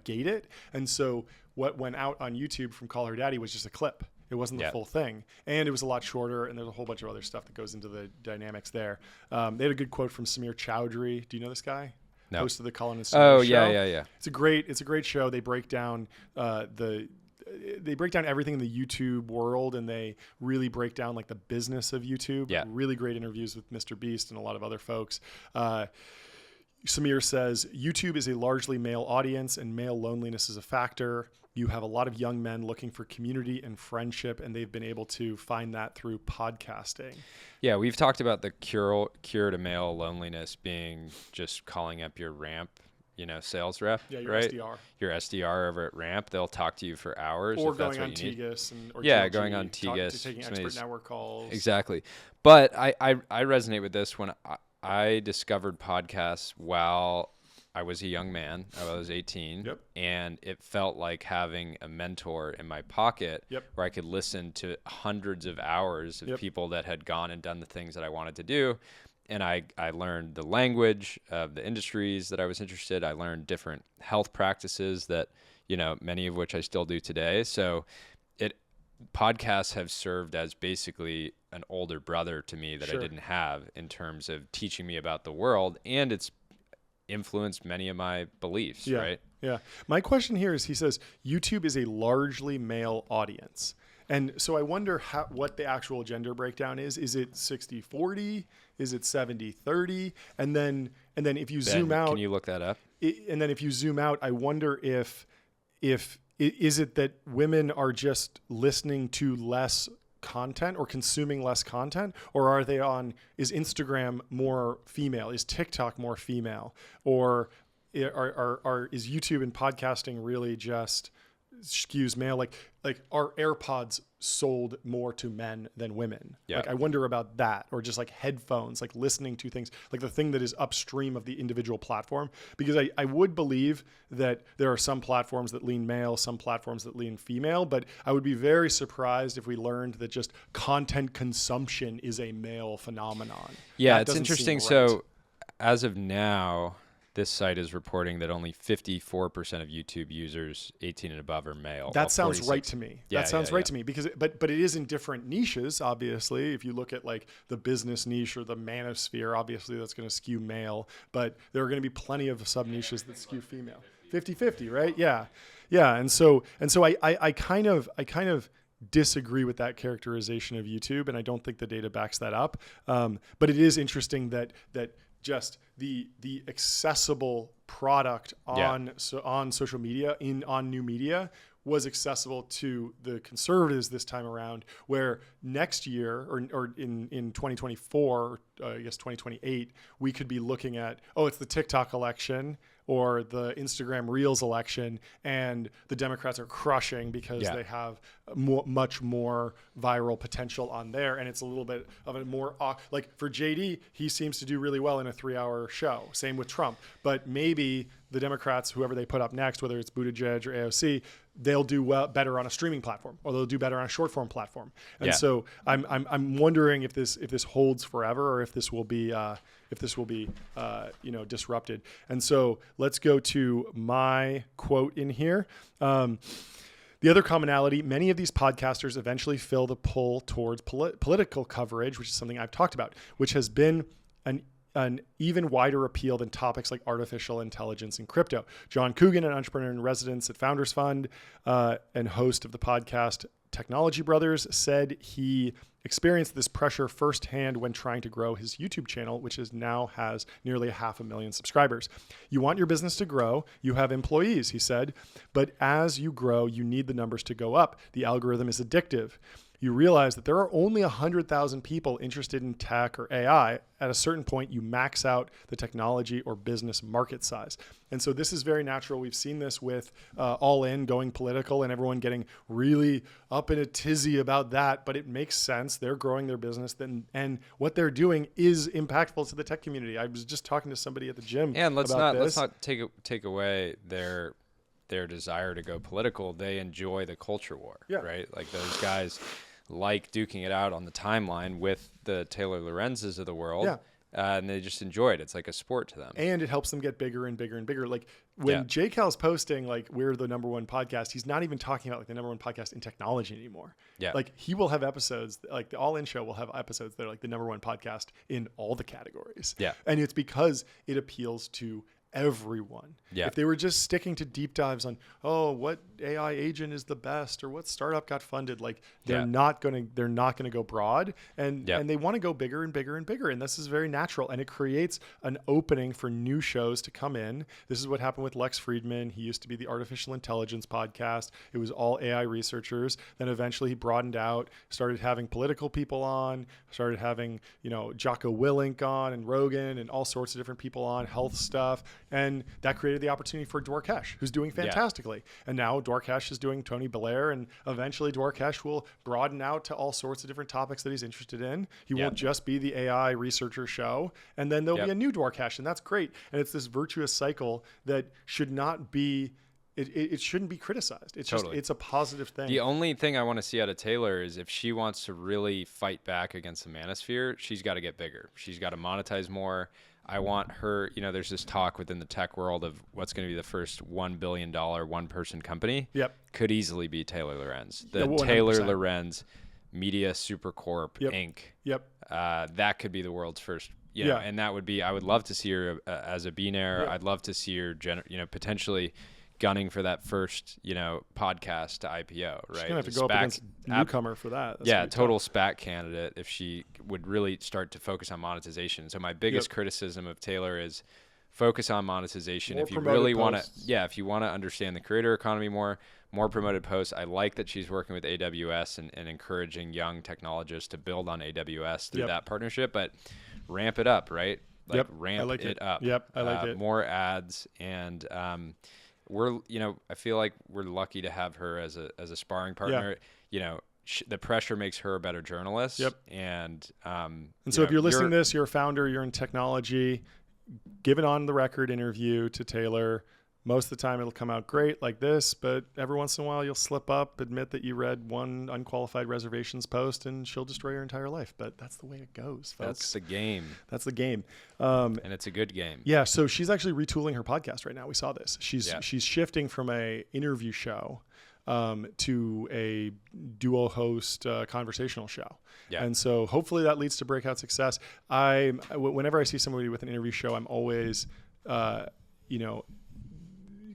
gate it. And so what went out on YouTube from Call Her Daddy was just a clip. It wasn't the full thing. And it was a lot shorter, and there's a whole bunch of other stuff that goes into the dynamics there. They had a good quote from Samir Chowdhury. Do you know this guy? No. Host of the Colin and Samir show. Yeah. It's a great show. They break down everything in the YouTube world, and they really break down like the business of YouTube. Yeah. Really great interviews with Mr. Beast and a lot of other folks. Samir says, YouTube is a largely male audience and male loneliness is a factor. You have a lot of young men looking for community and friendship, and they've been able to find that through podcasting. Yeah, we've talked about the cure to male loneliness being just calling up your Ramp, sales rep, Your right? SDR. Your SDR over at Ramp. They'll talk to you for hours. Or if that's going on what you need. TGIS. Or Yeah, TLG, going on TGIS. taking expert network calls. Exactly. But I resonate with this when I discovered podcasts while I was a young man. I was 18. Yep. And it felt like having a mentor in my pocket Yep. where I could listen to hundreds of hours of people that had gone and done the things that I wanted to do. And I learned the language of the industries that I was interested. I learned different health practices that, many of which I still do today. So podcasts have served as basically an older brother to me that I didn't have in terms of teaching me about the world, and it's influenced many of my beliefs, right? Yeah. My question here is, he says, YouTube is a largely male audience. And so I wonder what the actual gender breakdown is. Is it 60-40? Is it 70-30? And then if you zoom out, can you look that up? And then if you zoom out, I wonder if is it that women are just listening to less content or consuming less content, or is Instagram more female? Is TikTok more female? Or is YouTube and podcasting really just skews male? Like are AirPods sold more to men than women? Yeah. Like I wonder about that, or just like headphones, like listening to things, like the thing that is upstream of the individual platform. Because I would believe that there are some platforms that lean male, some platforms that lean female, but I would be very surprised if we learned that just content consumption is a male phenomenon. Yeah, That it's doesn't interesting. seem right. So as of now, this site is reporting that only 54% of YouTube users 18 and above are male. That sounds right to me. Yeah, that sounds right to me, because but it is in different niches. Obviously, if you look at like the business niche or the manosphere, obviously that's going to skew male, but there are going to be plenty of sub niches that skew female. 50-50, right? Yeah. And so I kind of disagree with that characterization of YouTube, and I don't think the data backs that up. But it is interesting that just the accessible product on social media, on new media, was accessible to the conservatives this time around, where next year or in 2024, I guess 2028, we could be looking at, it's the TikTok election or the Instagram Reels election, and the Democrats are crushing because they have much more viral potential on there. And it's a little bit of a more, like for JD, he seems to do really well in a 3-hour show. Same with Trump. But maybe the Democrats, whoever they put up next, whether it's Buttigieg or AOC, they'll do better on a streaming platform, or they'll do better on a short form platform. And so I'm wondering if this holds forever, or if this will be disrupted. And so let's go to my quote in here. The other commonality, many of these podcasters eventually feel the pull towards political coverage, which is something I've talked about, which has been an even wider appeal than topics like artificial intelligence and crypto. John Coogan, an entrepreneur in residence at Founders Fund and host of the podcast Technology Brothers said he experienced this pressure firsthand when trying to grow his YouTube channel, which now has nearly 500,000 subscribers. You want your business to grow. You have employees, he said, but as you grow, you need the numbers to go up. The algorithm is addictive. You realize that there are only 100,000 people interested in tech or AI. At a certain point, you max out the technology or business market size. And so this is very natural. We've seen this with All In going political and everyone getting really up in a tizzy about that, but it makes sense. They're growing their business, and what they're doing is impactful to the tech community. I was just talking to somebody at the gym let's about let's not take away their desire to go political. They enjoy the culture war, right? Like those guys like duking it out on the timeline with the Taylor Lorenzes of the world. And they just enjoy it. It's like a sport to them. And it helps them get bigger and bigger and bigger. Like when J. Cal's posting, like, we're the #1 podcast, he's not even talking about like the #1 podcast in technology anymore. Yeah. Like he will have episodes, like the All In show will have episodes that are like the #1 podcast in all the categories. Yeah. And it's because it appeals to everyone. Yeah. If they were just sticking to deep dives on, what AI agent is the best or what startup got funded, like they're not going to go broad, and they want to go bigger and bigger and bigger. And this is very natural, and it creates an opening for new shows to come in. This is what happened with Lex Friedman. He used to be the Artificial Intelligence podcast. It was all AI researchers. Then eventually he broadened out, started having political people on, started having, Jocko Willink on and Rogan and all sorts of different people on, health stuff. And that created the opportunity for Dwarkesh, who's doing fantastically. And now Dwarkesh is doing Tony Blair, and eventually Dwarkesh will broaden out to all sorts of different topics that he's interested in. He won't just be the AI researcher show. And then there'll be a new Dwarkesh, and that's great. And it's this virtuous cycle that should not be, it shouldn't be criticized. It's just, it's a positive thing. The only thing I want to see out of Taylor is if she wants to really fight back against the manosphere, she's got to get bigger. She's got to monetize more. I want her, there's this talk within the tech world of what's going to be the first $1 billion one-person company. Could easily be Taylor Lorenz. The Taylor Lorenz Media Supercorp Inc. That could be the world's first, and that would be, I would love to see her as a billionaire. I'd love to see her, potentially gunning for that first, podcast to IPO, right? She's going to have to go up against newcomer for that. That's total SPAC candidate if she would really start to focus on monetization. So my biggest criticism of Taylor is focus on monetization. If you really want to, if you want to understand the creator economy more promoted posts. I like that she's working with AWS and encouraging young technologists to build on AWS through that partnership, but ramp it up, right? Ramp it up. I like it. More ads and, I feel like we're lucky to have her as a sparring partner. The pressure makes her a better journalist. And so if you're listening to this, you're a founder, you're in technology, give an on the record interview to Taylor. Most of the time it'll come out great like this, but every once in a while you'll slip up, admit that you read one unqualified reservations post, and she'll destroy your entire life. But that's the way it goes, folks. That's the game. That's the game. And it's a good game. Yeah, so she's actually retooling her podcast right now. We saw this. She's shifting from a interview show to a duo host conversational show. And so hopefully that leads to breakout success. Whenever I see somebody with an interview show, I'm always,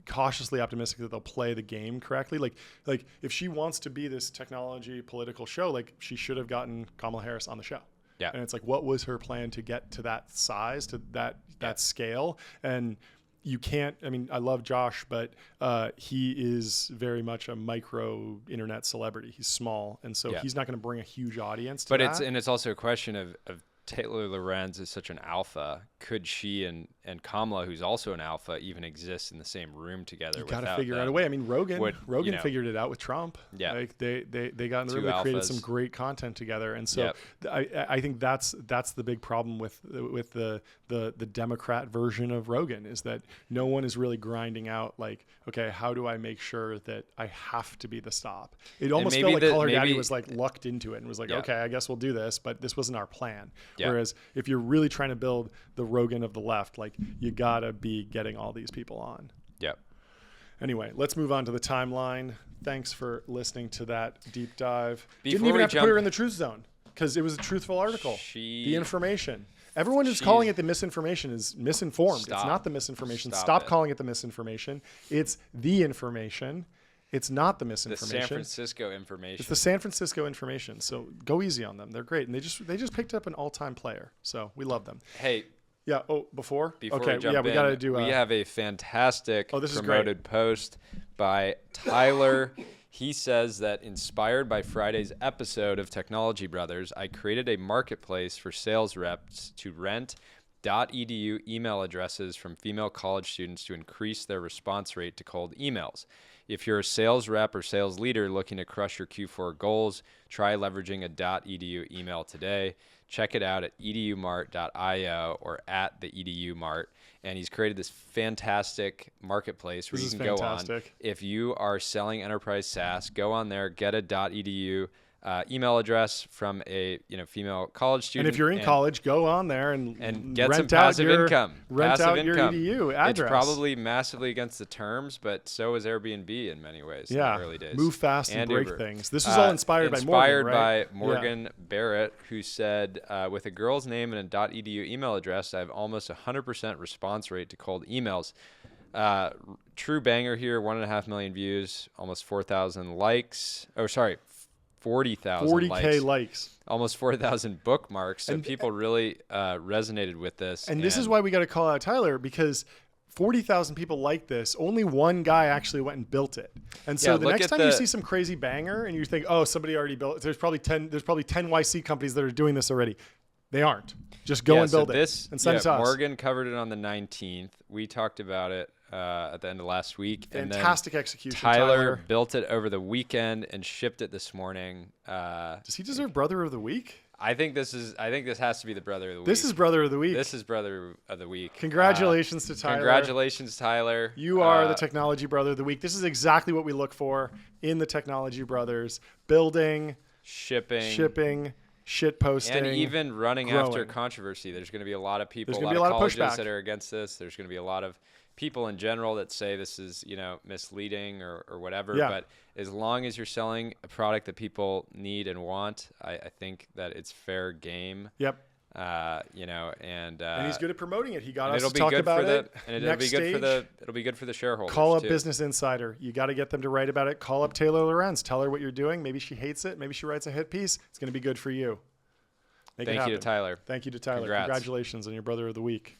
cautiously optimistic that they'll play the game correctly. Like if she wants to be this technology political show, like she should have gotten Kamala Harris on the show. And it's like, what was her plan to get to that size, to that scale? And you can't, I love Josh, but he is very much a micro internet celebrity. He's small. And so he's not going to bring a huge audience to that. It's also a question of Taylor Lorenz is such an alpha. Could she and Kamala, who's also an alpha, even exist in the same room together? You got to figure out a way. Rogan figured it out with Trump. Like they got in the room, they created some great content together. And so I think that's the big problem with the Democrat version of Rogan, is that no one is really grinding out like, okay, how do I make sure that I have to be the stop? It almost felt like Call Her Daddy was like lucked into it and was like, okay, I guess we'll do this, but this wasn't our plan. Whereas if you're really trying to build the Rogan of the left, like you gotta be getting all these people on. Anyway, let's move on to the timeline. Thanks for listening to that deep dive. Didn't even have to put her in the truth zone because it was a truthful article. The information. Everyone who's calling it the misinformation is misinformed. It's not the misinformation. Stop calling it the misinformation. It's the information. It's not the The misinformation. San Francisco information. It's the San Francisco information. So go easy on them. They're great, and they just picked up an all-time player. So we love them. Hey, Yeah. Oh, before before we jump yeah, we in, got to do. we have a fantastic this is promoted post by Tyler. He says that inspired by Friday's episode of Technology Brothers, I created a marketplace for sales reps to rent .edu email addresses from female college students to increase their response rate to cold emails. If you're a sales rep or sales leader looking to crush your Q4 goals, try leveraging a .edu email today. Check it out at edumart.io or at the EduMart. And he's created this fantastic marketplace where you can go on. If you are selling enterprise SaaS, go on there, get a .edu email address from a female college student. And if you're in college, go on there and get rent some passive out your, income. Rent passive out income. your EDU address. It's probably massively against the terms, but so is Airbnb in many ways. Yeah, in the early days. Move fast and break Uber. things. This was all inspired by Morgan, right? By Morgan Barrett, who said, with a girl's name and a .edu email address, I have almost 100% response rate to cold emails. True banger here, 1.5 million views, almost 4,000 likes. Oh, sorry. 40,000 40K likes. Almost 4,000 bookmarks. So people really resonated with this. And this is why we got to call out Tyler, because 40,000 people like this. Only one guy actually went and built it. And so the next time you see some crazy banger and you think, oh, somebody already built it, there's probably 10 YC companies that are doing this already. They aren't. Just go and build it and send it to us. Morgan covered it on the 19th. We talked about it at the end of last week. Fantastic execution. Tyler built it over the weekend and shipped it this morning. Does he deserve Brother of the Week? I think this has to be the Brother of the Week. This is Brother of the Week. This is Brother of the Week. Congratulations to Tyler. Congratulations, Tyler. You are the Technology Brother of the Week. This is exactly what we look for in the Technology Brothers. Building, shipping, shit posting, and even running after controversy. There's going to be a lot of people, a lot of colleges that are against this. There's going to be a lot of people in general that say this is, misleading or whatever. Yeah. But as long as you're selling a product that people need and want, I think that it's fair game. Yep. And he's good at promoting it. He got us to talk about it. And it'll be good for the shareholders. Call up Business Insider. You got to get them to write about it. Call up Taylor Lorenz. Tell her what you're doing. Maybe she hates it. Maybe she writes a hit piece. It's going to be good for you. Thank you to Tyler. Thank you to Tyler. Congrats. Congratulations on your Brother of the Week.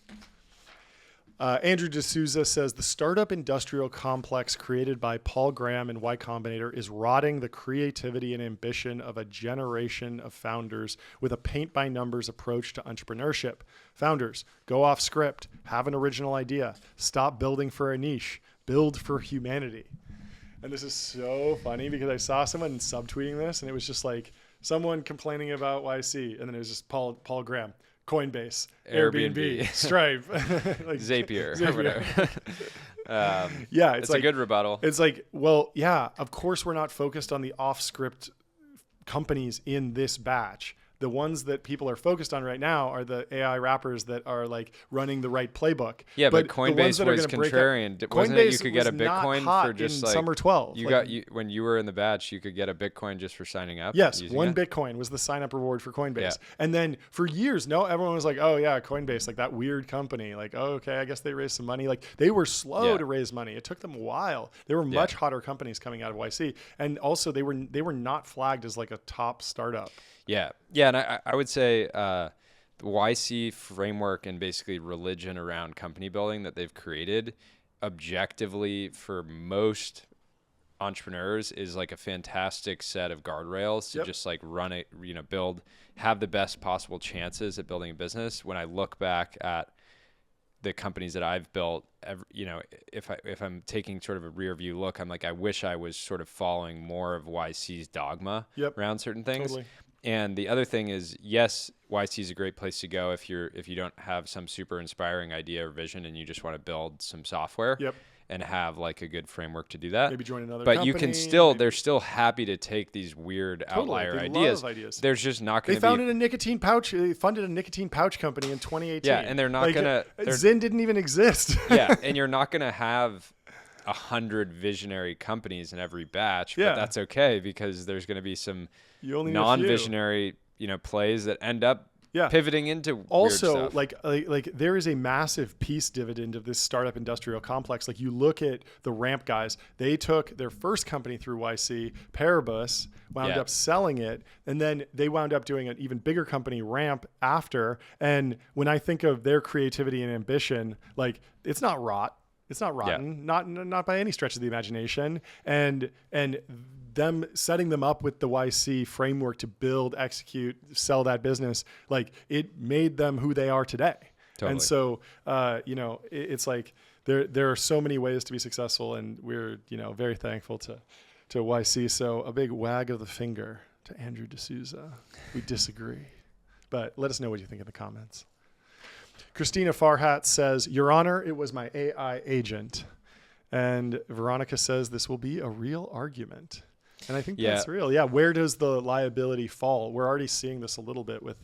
Andrew D'Souza says the startup industrial complex created by Paul Graham and Y Combinator is rotting the creativity and ambition of a generation of founders with a paint-by-numbers approach to entrepreneurship. Founders, go off script, have an original idea, stop building for a niche, build for humanity. And this is so funny because I saw someone subtweeting this, and it was just like someone complaining about YC, and then it was just Paul Graham. Coinbase, Airbnb, Stripe, like Zapier. Or whatever. Yeah, it's like a good rebuttal. It's like, well, yeah, of course we're not focused on the off-script companies in this batch. The ones that people are focused on right now are the AI rappers that are like running the right playbook. Yeah, but Coinbase was contrarian. Wasn't it you could get a Bitcoin for just like summer 12? When you were in the batch, you could get a Bitcoin just for signing up. Yes, Bitcoin was the sign-up reward for Coinbase. Yeah. And then for years, everyone was like, oh yeah, Coinbase, like that weird company. Like, oh, okay, I guess they raised some money. Like they were slow to raise money. It took them a while. There were much hotter companies coming out of YC, and also they were not flagged as like a top startup. Yeah, and I would say the YC framework and basically religion around company building that they've created objectively for most entrepreneurs is like a fantastic set of guardrails to just like run it, have the best possible chances at building a business. When I look back at the companies that I've built, if I'm taking sort of a rear view look, I'm like, I wish I was sort of following more of YC's dogma around certain things. Totally. And the other thing is, yes, YC is a great place to go if you don't have some super inspiring idea or vision and you just want to build some software and have like a good framework to do that. Maybe join another company. But you can they're still happy to take these weird outlier ideas. There's just not going to be. They funded a nicotine pouch company in 2018. Yeah, and they're not going to. Zyn didn't even exist. Yeah, and you're not going to have 100 visionary companies in every batch, but that's okay because there's going to be some non-visionary, plays that end up pivoting into weird also stuff. like there is a massive peace dividend of this startup industrial complex. Like you look at the Ramp guys, they took their first company through YC, Paribus, wound up selling it, and then they wound up doing an even bigger company, Ramp, after. And when I think of their creativity and ambition, like it's not rot. It's not rotten, not by any stretch of the imagination. And them setting them up with the YC framework to build, execute, sell that business, like it made them who they are today. Totally. And so, it's like there are so many ways to be successful, and we're, very thankful to YC. So a big wag of the finger to Andrew D'Souza. We disagree, but let us know what you think in the comments. Christina Farhat says, Your Honor, it was my AI agent. And Veronica says this will be a real argument. And I think that's real. Yeah. Where does the liability fall? We're already seeing this a little bit with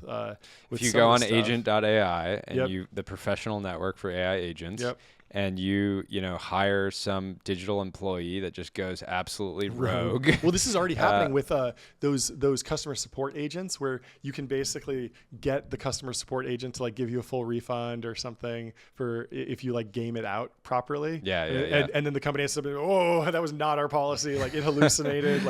if you go on agent.ai and the professional network for AI agents, and you hire some digital employee that just goes absolutely rogue. Well, this is already happening with those customer support agents, where you can basically get the customer support agent to like give you a full refund or something for if you like game it out properly. And then the company has to be, oh, that was not our policy. Like it hallucinated.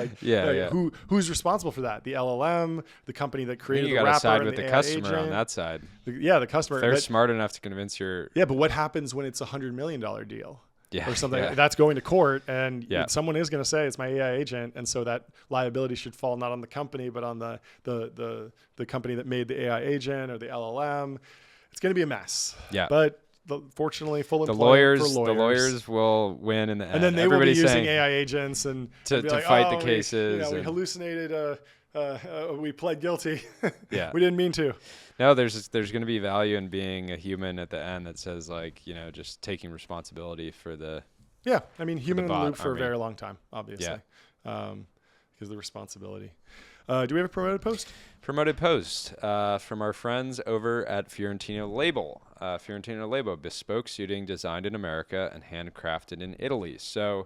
Who's responsible for that? The LLM, the company that created the wrapper, you got to side with the the AI customer agent. on that side. The customer. They're smart enough to convince your. Yeah, but what happens when it's $100 million deal? Or something that's going to court, and someone is going to say it's my AI agent, and so that liability should fall not on the company but on the company that made the AI agent or the LLM. It's going to be a mess. But fortunately, full employment for lawyers. The lawyers will win in the end. And then they will be using AI agents and to fight the cases. We hallucinated. We pled guilty. We didn't mean to. No, there's going to be value in being a human at the end that says like, just taking responsibility for the. Yeah. I mean, human in the loop for a very long time, obviously. Because the responsibility. Do we have a promoted post? Promoted post from our friends over at Fiorentino Label. Fiorentino Label, bespoke suiting designed in America and handcrafted in Italy. So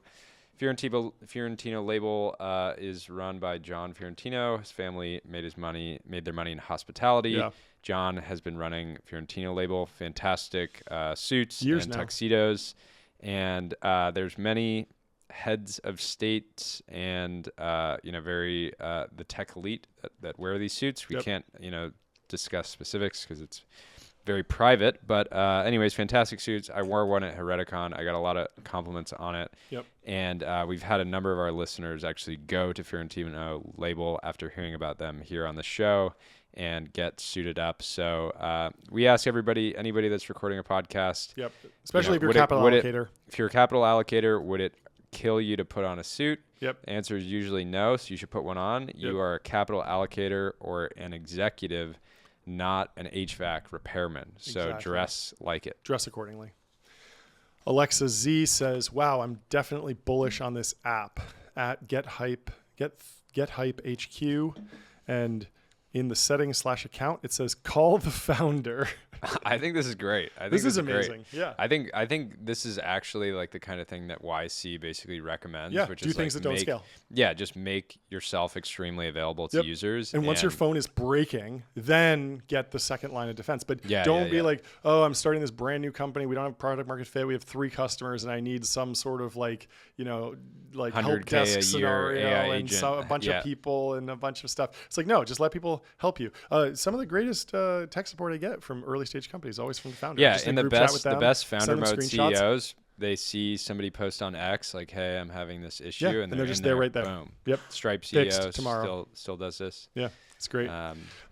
Fiorentino Label is run by John Fiorentino. His family made their money in hospitality. Yeah. John has been running Fiorentino Label, fantastic suits and tuxedos. And there's many heads of state and, very the tech elite that wear these suits. We can't, discuss specifics because it's very private, but anyways, fantastic suits. I wore one at Hereticon. I got a lot of compliments on it. And we've had a number of our listeners actually go to Fiorentino Label after hearing about them here on the show and get suited up. So we ask anybody that's recording a podcast, especially if you're a capital allocator. If you're a capital allocator, would it kill you to put on a suit? The answer is usually no, so you should put one on. You are a capital allocator or an executive, not an HVAC repairman. So dress like it. Dress accordingly. Alexa Z says, wow, I'm definitely bullish on this app at Get Hype HQ. And in the settings/account, it says, call the founder. I think this is great. This is amazing. Great. Yeah. I think this is actually like the kind of thing that YC basically recommends. Yeah. Which do is things like that don't scale. Yeah. Just make yourself extremely available to users. And once your phone is breaking, then get the second line of defense. But don't be like, oh, I'm starting this brand new company. We don't have product market fit. We have 3 customers and I need some sort of like help desk scenario AI and a bunch of people and a bunch of stuff. It's like, no, just let people help you. Some of the greatest tech support I get from early stage companies, always from the founder. Yeah, and the best founder mode CEOs, they see somebody post on X like, hey, I'm having this issue, and they're just there right there. Boom. Yep. Stripe CEO tomorrow. still does this. Yeah, it's great.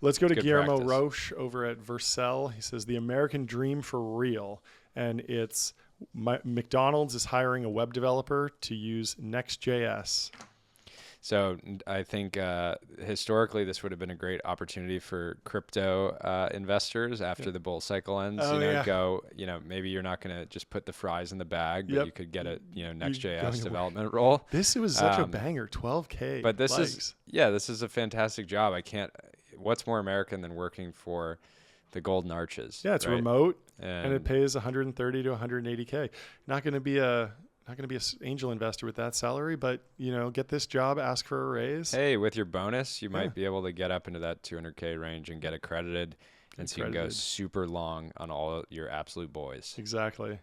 Let's go to Guillermo practice. Roche over at Vercel. He says, the American dream for real, and it's McDonald's is hiring a web developer to use Next.js. So I think historically this would have been a great opportunity for crypto investors after the bull cycle ends. Maybe you're not going to just put the fries in the bag, but you could get a Next.js development role. This was such a banger, 12K. But this is a fantastic job. What's more American than working for the Golden Arches? Yeah, it's remote and it pays 130 to 180K. Not going to be an angel investor with that salary, but get this job, ask for a raise. Hey, with your bonus, you might be able to get up into that 200K range and get accredited And so you can go super long on all your absolute boys. Exactly.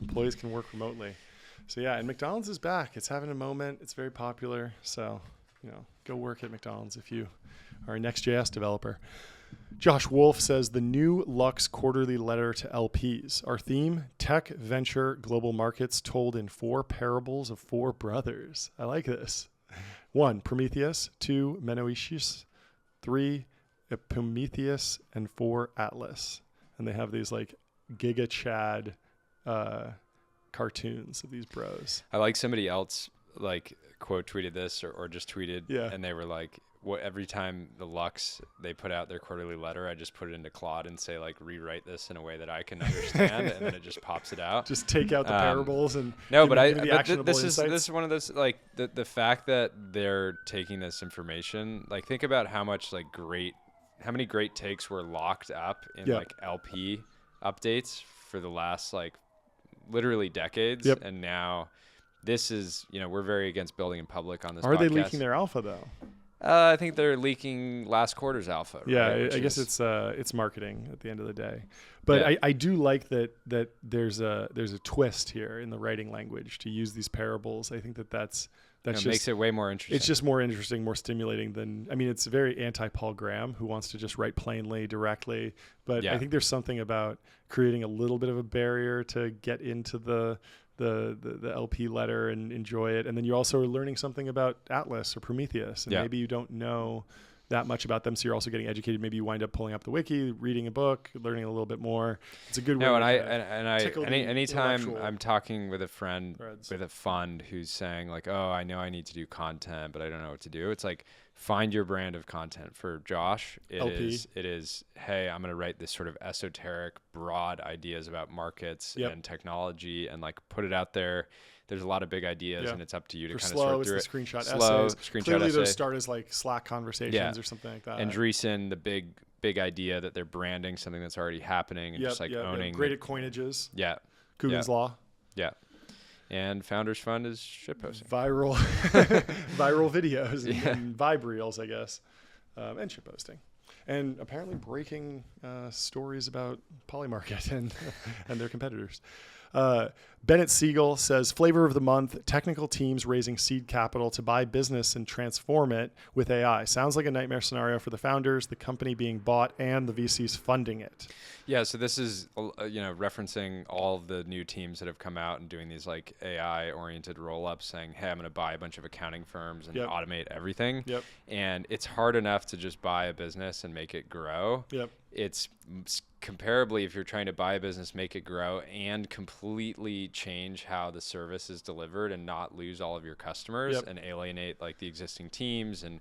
Employees can work remotely. So yeah, and McDonald's is back. It's having a moment. It's very popular. So, go work at McDonald's if you are a Next.js developer. Josh Wolf says the new Lux quarterly letter to LPs. Our theme, tech, venture, global markets told in 4 parables of 4 brothers. I like this. 1, Prometheus. 2, Menoetius. 3, Epimetheus. And 4, Atlas. And they have these like Giga Chad cartoons of these bros. I like somebody else like quote tweeted this or just tweeted, and they were like, every time the Lux they put out their quarterly letter, I just put it into Claude and say like rewrite this in a way that I can understand, and then it just pops it out. Just take out the parables and this is one of those like the fact that they're taking this information. Like think about how many great takes were locked up in like LP updates for the last like literally decades, and now this is we're very against building in public on this. Are podcast. they leaking their alpha though? I think they're leaking last quarter's alpha. Yeah, right? I guess it's marketing at the end of the day. But I do like that there's a twist here in the writing language to use these parables. I think that's just makes it way more interesting. It's just more interesting, more stimulating than it's very anti-Paul Graham, who wants to just write plainly, directly. But I think there's something about creating a little bit of a barrier to get into the LP letter and enjoy it. And then you also are learning something about Atlas or Prometheus, and maybe you don't know that much about them, so you're also getting educated. Maybe you wind up pulling up the wiki, reading a book, learning a little bit more. It's a good way. Anytime I'm talking with a friend with a fund who's saying like, oh, I know I need to do content, but I don't know what to do. It's like, find your brand of content. For Josh, it is, hey, I'm going to write this sort of esoteric, broad ideas about markets and technology, and like put it out there. There's a lot of big ideas, and it's up to you to kind of sort through it. Screenshot essays. Clearly, those start as like Slack conversations or something like that. And Andreessen, the big idea that they're branding something that's already happening and just like owning. Great at coinages. Yeah. Coogan's Law. Yeah. And Founders Fund is shitposting. Viral videos and vibe reels, I guess, and shitposting. And apparently breaking stories about Polymarket and their competitors. Bennett Siegel says, flavor of the month, technical teams raising seed capital to buy business and transform it with AI. Sounds like a nightmare scenario for the founders, the company being bought, and the VCs funding it. Yeah, so this is referencing all of the new teams that have come out and doing these like AI-oriented roll-ups saying, hey, I'm going to buy a bunch of accounting firms and automate everything. Yep. And it's hard enough to just buy a business and make it grow. Yep. It's comparably, if you're trying to buy a business, make it grow, and completely change how the service is delivered and not lose all of your customers and alienate like the existing teams and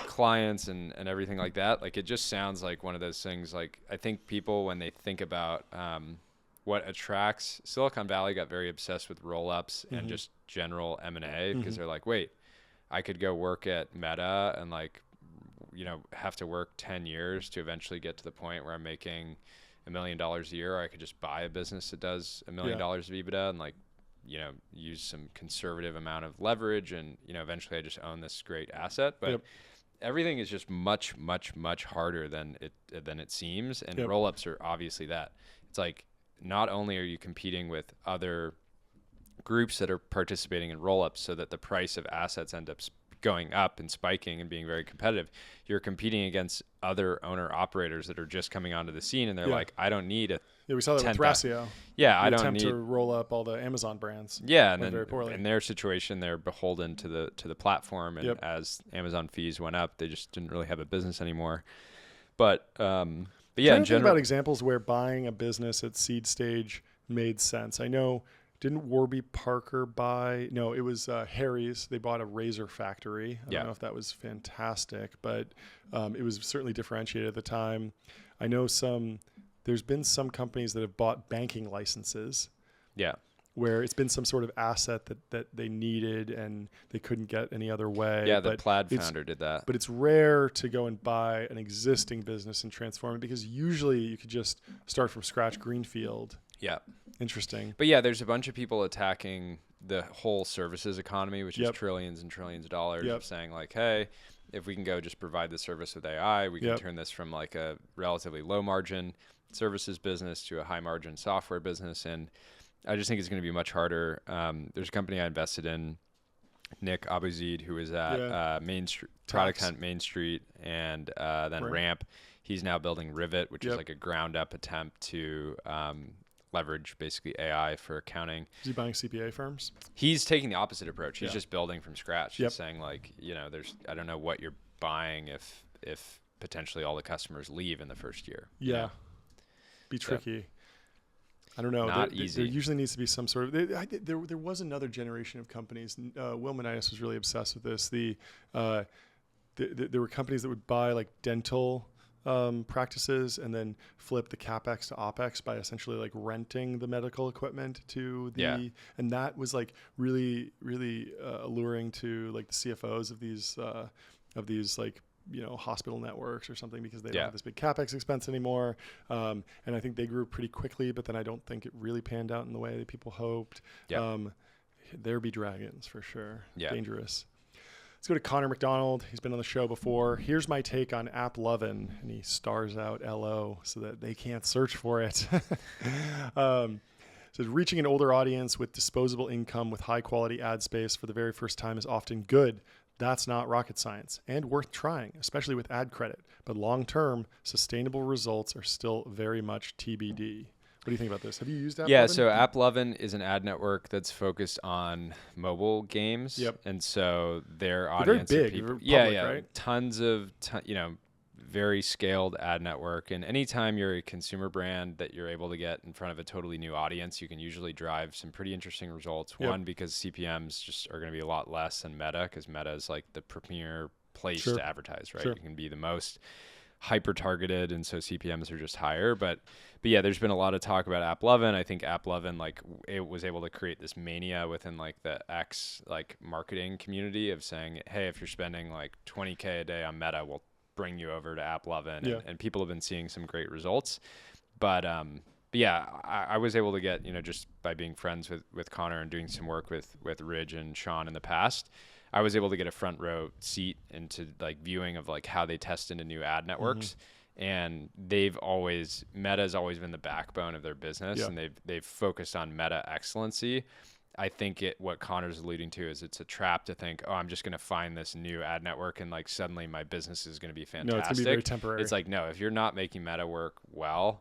clients and everything like that. Like, it just sounds like one of those things. Like, I think people, when they think about what attracts, Silicon Valley got very obsessed with roll-ups and just general M&A because they're like, wait, I could go work at Meta and like, have to work 10 years to eventually get to the point where I'm making $1 million a year, or I could just buy a business that does $1 million of EBITDA and like, use some conservative amount of leverage, and eventually I just own this great asset. But everything is just much, much, much harder than it seems, and roll-ups are obviously that. It's like, not only are you competing with other groups that are participating in roll-ups so that the price of assets end up going up and spiking and being very competitive, you're competing against other owner-operators that are just coming onto the scene, and they're like, I don't need a we saw that with Thrasio. I don't need to roll up all the Amazon brands. Yeah, and then very poorly. In their situation, they're beholden to the platform, and as Amazon fees went up, they just didn't really have a business anymore. But yeah, in general, think about examples where buying a business at seed stage made sense. I know. Didn't Warby Parker buy? No, it was Harry's. They bought a razor factory. I don't know if that was fantastic, but it was certainly differentiated at the time. I know there's been some companies that have bought banking licenses. Yeah. Where it's been some sort of asset that they needed and they couldn't get any other way. Yeah, the Plaid founder did that. But it's rare to go and buy an existing business and transform it, because usually you could just start from scratch, greenfield. Yeah. Interesting. But yeah, there's a bunch of people attacking the whole services economy, which is trillions and trillions of dollars, of saying like, hey, if we can go just provide the service with AI, we can turn this from like a relatively low margin services business to a high margin software business. And I just think it's going to be much harder. There's a company I invested in, Nick Abuzid, who was at Main Street, Product Hunt Main Street, and then Ramp. He's now building Rivet, which is like a ground up attempt to leverage basically AI for accounting. Is he buying CPA firms? He's taking the opposite approach. He's just building from scratch. He's saying like, I don't know what you're buying if potentially all the customers leave in the first year. Yeah. Be tricky. I don't know. Not easy. There usually needs to be some sort of. There was another generation of companies. Will Manias was really obsessed with this. There were companies that would buy like dental practices and then flip the capex to opex by essentially like renting the medical equipment to the. And that was like really alluring to like the CFOs of these like, hospital networks or something, because they don't have this big capex expense anymore. And I think they grew pretty quickly, but then I don't think it really panned out in the way that people hoped. There be dragons for sure. Dangerous. Let's go to Connor McDonald. He's been on the show before. Here's my take on ep11, and he stars out LO so that they can't search for it. Says reaching an older audience with disposable income with high quality ad space for the very first time is often good. That's not rocket science and worth trying, especially with ad credit. But long-term, sustainable results are still very much TBD. What do you think about this? Have you used ep11? Yeah, so ep11 is an ad network that's focused on mobile games. And so their audience very of big. people, Public, right? Tons of, very scaled ad network. And anytime you're a consumer brand that you're able to get in front of a totally new audience, you can usually drive some pretty interesting results. One, because CPMs just are going to be a lot less than Meta, because Meta is like the premier place to advertise, right? You can be the most hyper targeted, and so CPMs are just higher. But yeah, there's been a lot of talk about ep11. I think ep11 like it was able to create this mania within like the X like marketing community of saying, hey, if you're spending like $20K a day on Meta, we'll bring you over to ep11. And people have been seeing some great results. But yeah, I was able to get, just by being friends with Connor and doing some work with Ridge and Sean in the past, I was able to get a front row seat into like viewing of like how they test into new ad networks. And Meta's always been the backbone of their business, and they've focused on Meta excellency. I think what Connor's alluding to is it's a trap to think, I'm just going to find this new ad network and like suddenly my business is going to be fantastic. No, it's going to be very temporary. It's like, no, if you're not making Meta work well,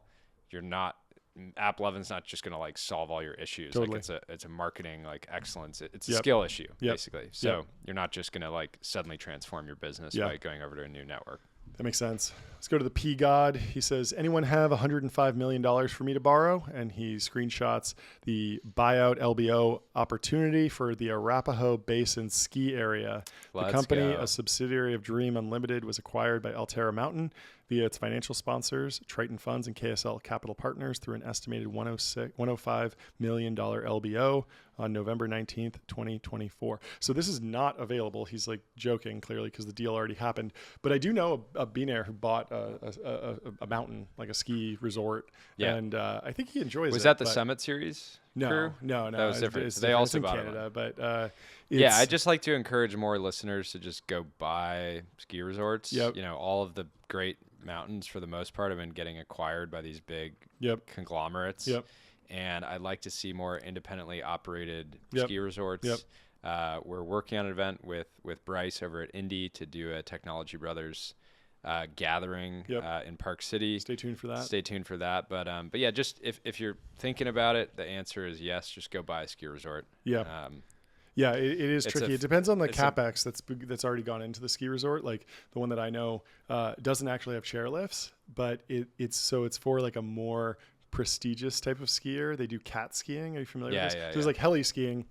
ep11's not just going to like solve all your issues. Totally. Like it's a marketing like excellence. It's a skill issue basically. So you're not just going to like suddenly transform your business by going over to a new network. That makes sense. Let's go to the P God. He says, anyone have $105 million for me to borrow? And he screenshots the buyout LBO opportunity for the Arapahoe Basin ski area. The company, a subsidiary of Dream Unlimited, was acquired by Alterra Mountain via its financial sponsors, Triton Funds and KSL Capital Partners, through an estimated $105 million LBO on November 19th, 2024. So this is not available. He's like joking clearly because the deal already happened. But I do know a billionaire who bought a mountain, like a ski resort. And I think he enjoys it. Was that the Summit Series? No. That was different. It's they also in bought Canada, but I just like to encourage more listeners to just go buy ski resorts. All of the great mountains for the most part have been getting acquired by these big conglomerates. And I'd like to see more independently operated ski resorts. We're working on an event with Bryce over at Indy to do a Technology Brothers gathering in Park City. Stay tuned for that. But yeah, just if you're thinking about it, the answer is yes. Just go buy a ski resort. Yeah, it is tricky. It depends on the capex that's already gone into the ski resort. Like the one that I know doesn't actually have chairlifts, but it's for like a more prestigious type of skier. They do cat skiing. Are you familiar with this? So there's like heli skiing,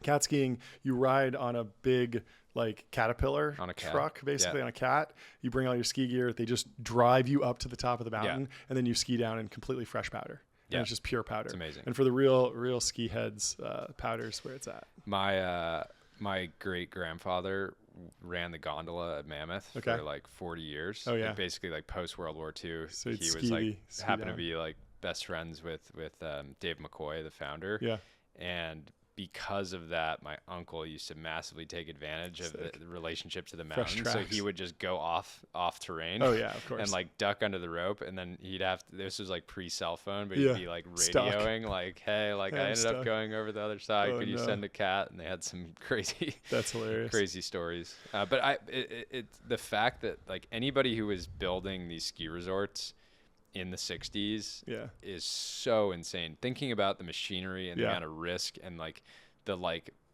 cat skiing. You ride on a big like Caterpillar on a truck, basically on a cat. You bring all your ski gear. They just drive you up to the top of the mountain, and then you ski down in completely fresh powder. And it's just pure powder. It's amazing. And for the real ski heads, powder's where it's at. My great grandfather ran the gondola at Mammoth for like 40 years. Oh yeah. And basically like post World War II, so he was happened to be like best friends with Dave McCoy, the founder. Yeah. And because of that, my uncle used to massively take advantage of the relationship to the Fresh mountain. So tracks. he would just go off terrain. Oh yeah, of course. And like duck under the rope, and then he'd have to, this was like pre-cell phone, but Yeah. he'd be like Stuck. radioing, like, hey, like Yeah, I I'm ended stuck. up going over the other side. Oh, Could you no. send a cat? And they had some crazy, That's hilarious. crazy stories. But it's the fact that like anybody who was building these ski resorts in the 60s Yeah. is so insane. Thinking about the machinery and the Yeah. amount of risk and like the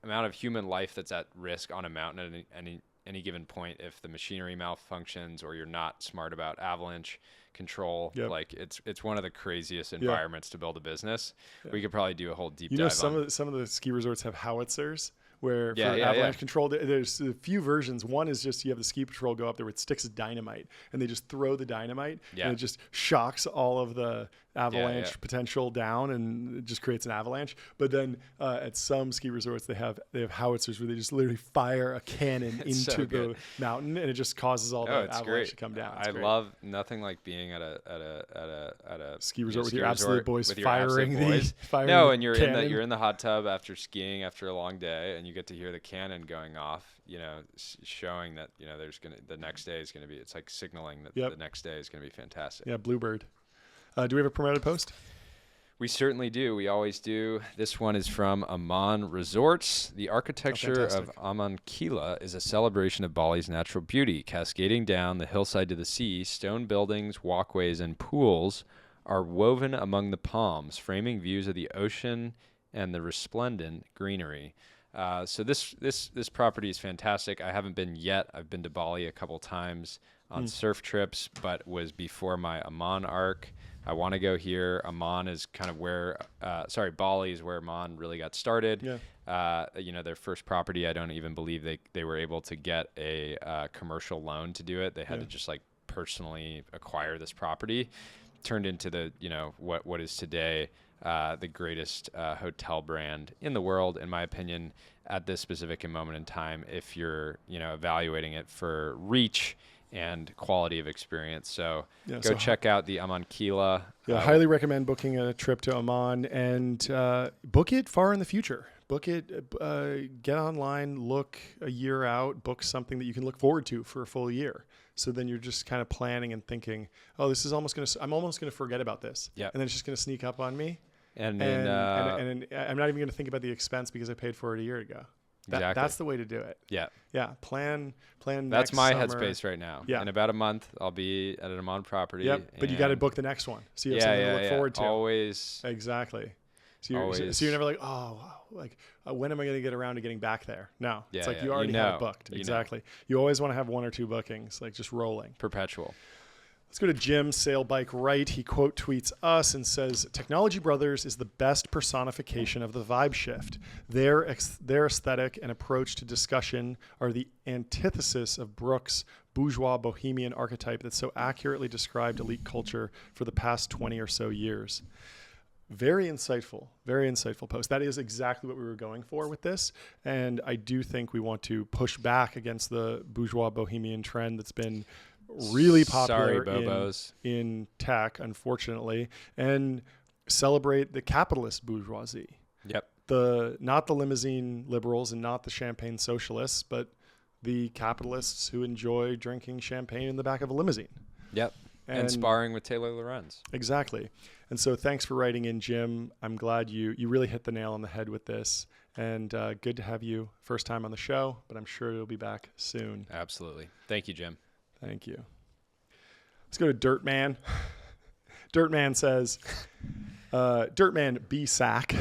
amount of human life that's at risk on a mountain at any given point if the machinery malfunctions or you're not smart about avalanche control. Yep. Like it's one of the craziest environments to build a business. Yeah. We could probably do a whole deep You know, dive some of the ski resorts have howitzers where Yeah, for yeah, avalanche yeah. control, there's a few versions. One is just you have the ski patrol go up there with sticks of dynamite, and they just throw the dynamite, Yeah. and it just shocks all of the avalanche yeah. potential down, and it just creates an avalanche. But then at some ski resorts, they have howitzers where they just literally fire a cannon It's so into the good. mountain, and it just causes all the it's avalanche great. to come down. It's I great. love nothing like being at a Ski resort with ski your absolute resort boys with your absolute firing boys. firing No, the and you're cannon. in the hot tub after skiing after a long day, and you get to hear the cannon going off. You know, showing that the next day is gonna be. It's like signaling that Yep. the next day is gonna be fantastic. Yeah, Bluebird. Do we have a promoted post? We certainly do. We always do. This one is from Amman Resorts. The architecture of fantastic. Amman Kila is a celebration of Bali's natural beauty. Cascading down the hillside to the sea, stone buildings, walkways, and pools are woven among the palms, framing views of the ocean and the resplendent greenery. So this property is fantastic. I haven't been yet. I've been to Bali a couple times on surf trips, but was before my Amman arc. I want to go here. Amman is kind of where, Bali is where Amman really got started. Yeah. Their first property, I don't even believe they were able to get a commercial loan to do it. They had to just like personally acquire this property. Turned into the, what is today the greatest hotel brand in the world, in my opinion, at this specific moment in time, if you're, evaluating it for reach and quality of experience. So go check out the Amman Kila. Yeah, highly recommend booking a trip to Amman and book it far in the future. Book it, get online, look a year out, book something that you can look forward to for a full year. So then you're just kind of planning and thinking, oh, I'm almost going to forget about this. Yep. And then it's just going to sneak up on me. And I'm not even going to think about the expense because I paid for it a year ago. Exactly. That's the way to do it. Yeah. Yeah. Plan. That's next my summer. headspace right now. Yeah. In about a month, I'll be at an Amman property. Yep. But you got to and- book the next one. So you have something to look forward to. Always. Exactly. So Always. you're never like, oh, wow, like when am I going to get around to getting back there? No. Yeah, it's like yeah. you already have it booked. You know. Exactly. You always want to have one or two bookings, like just rolling. Perpetual. Let's go to Jim Sailbike Right. He quote tweets us and says, Technology Brothers is the best personification of the vibe shift. Their aesthetic and approach to discussion are the antithesis of Brooks' bourgeois bohemian archetype that so accurately described elite culture for the past 20 or so years. Very insightful post. That is exactly what we were going for with this. And I do think we want to push back against the bourgeois bohemian trend that's been really popular in tech, unfortunately, and celebrate the capitalist bourgeoisie. Yep. Not the limousine liberals and not the champagne socialists, but the capitalists who enjoy drinking champagne in the back of a limousine. Yep. And sparring with Taylor Lorenz. Exactly. And so thanks for writing in, Jim. I'm glad you really hit the nail on the head with this. And good to have you first time on the show, but I'm sure you'll be back soon. Absolutely. Thank you, Jim. Thank you. Let's go to Dirtman. Dirtman says, Dirtman B-Sack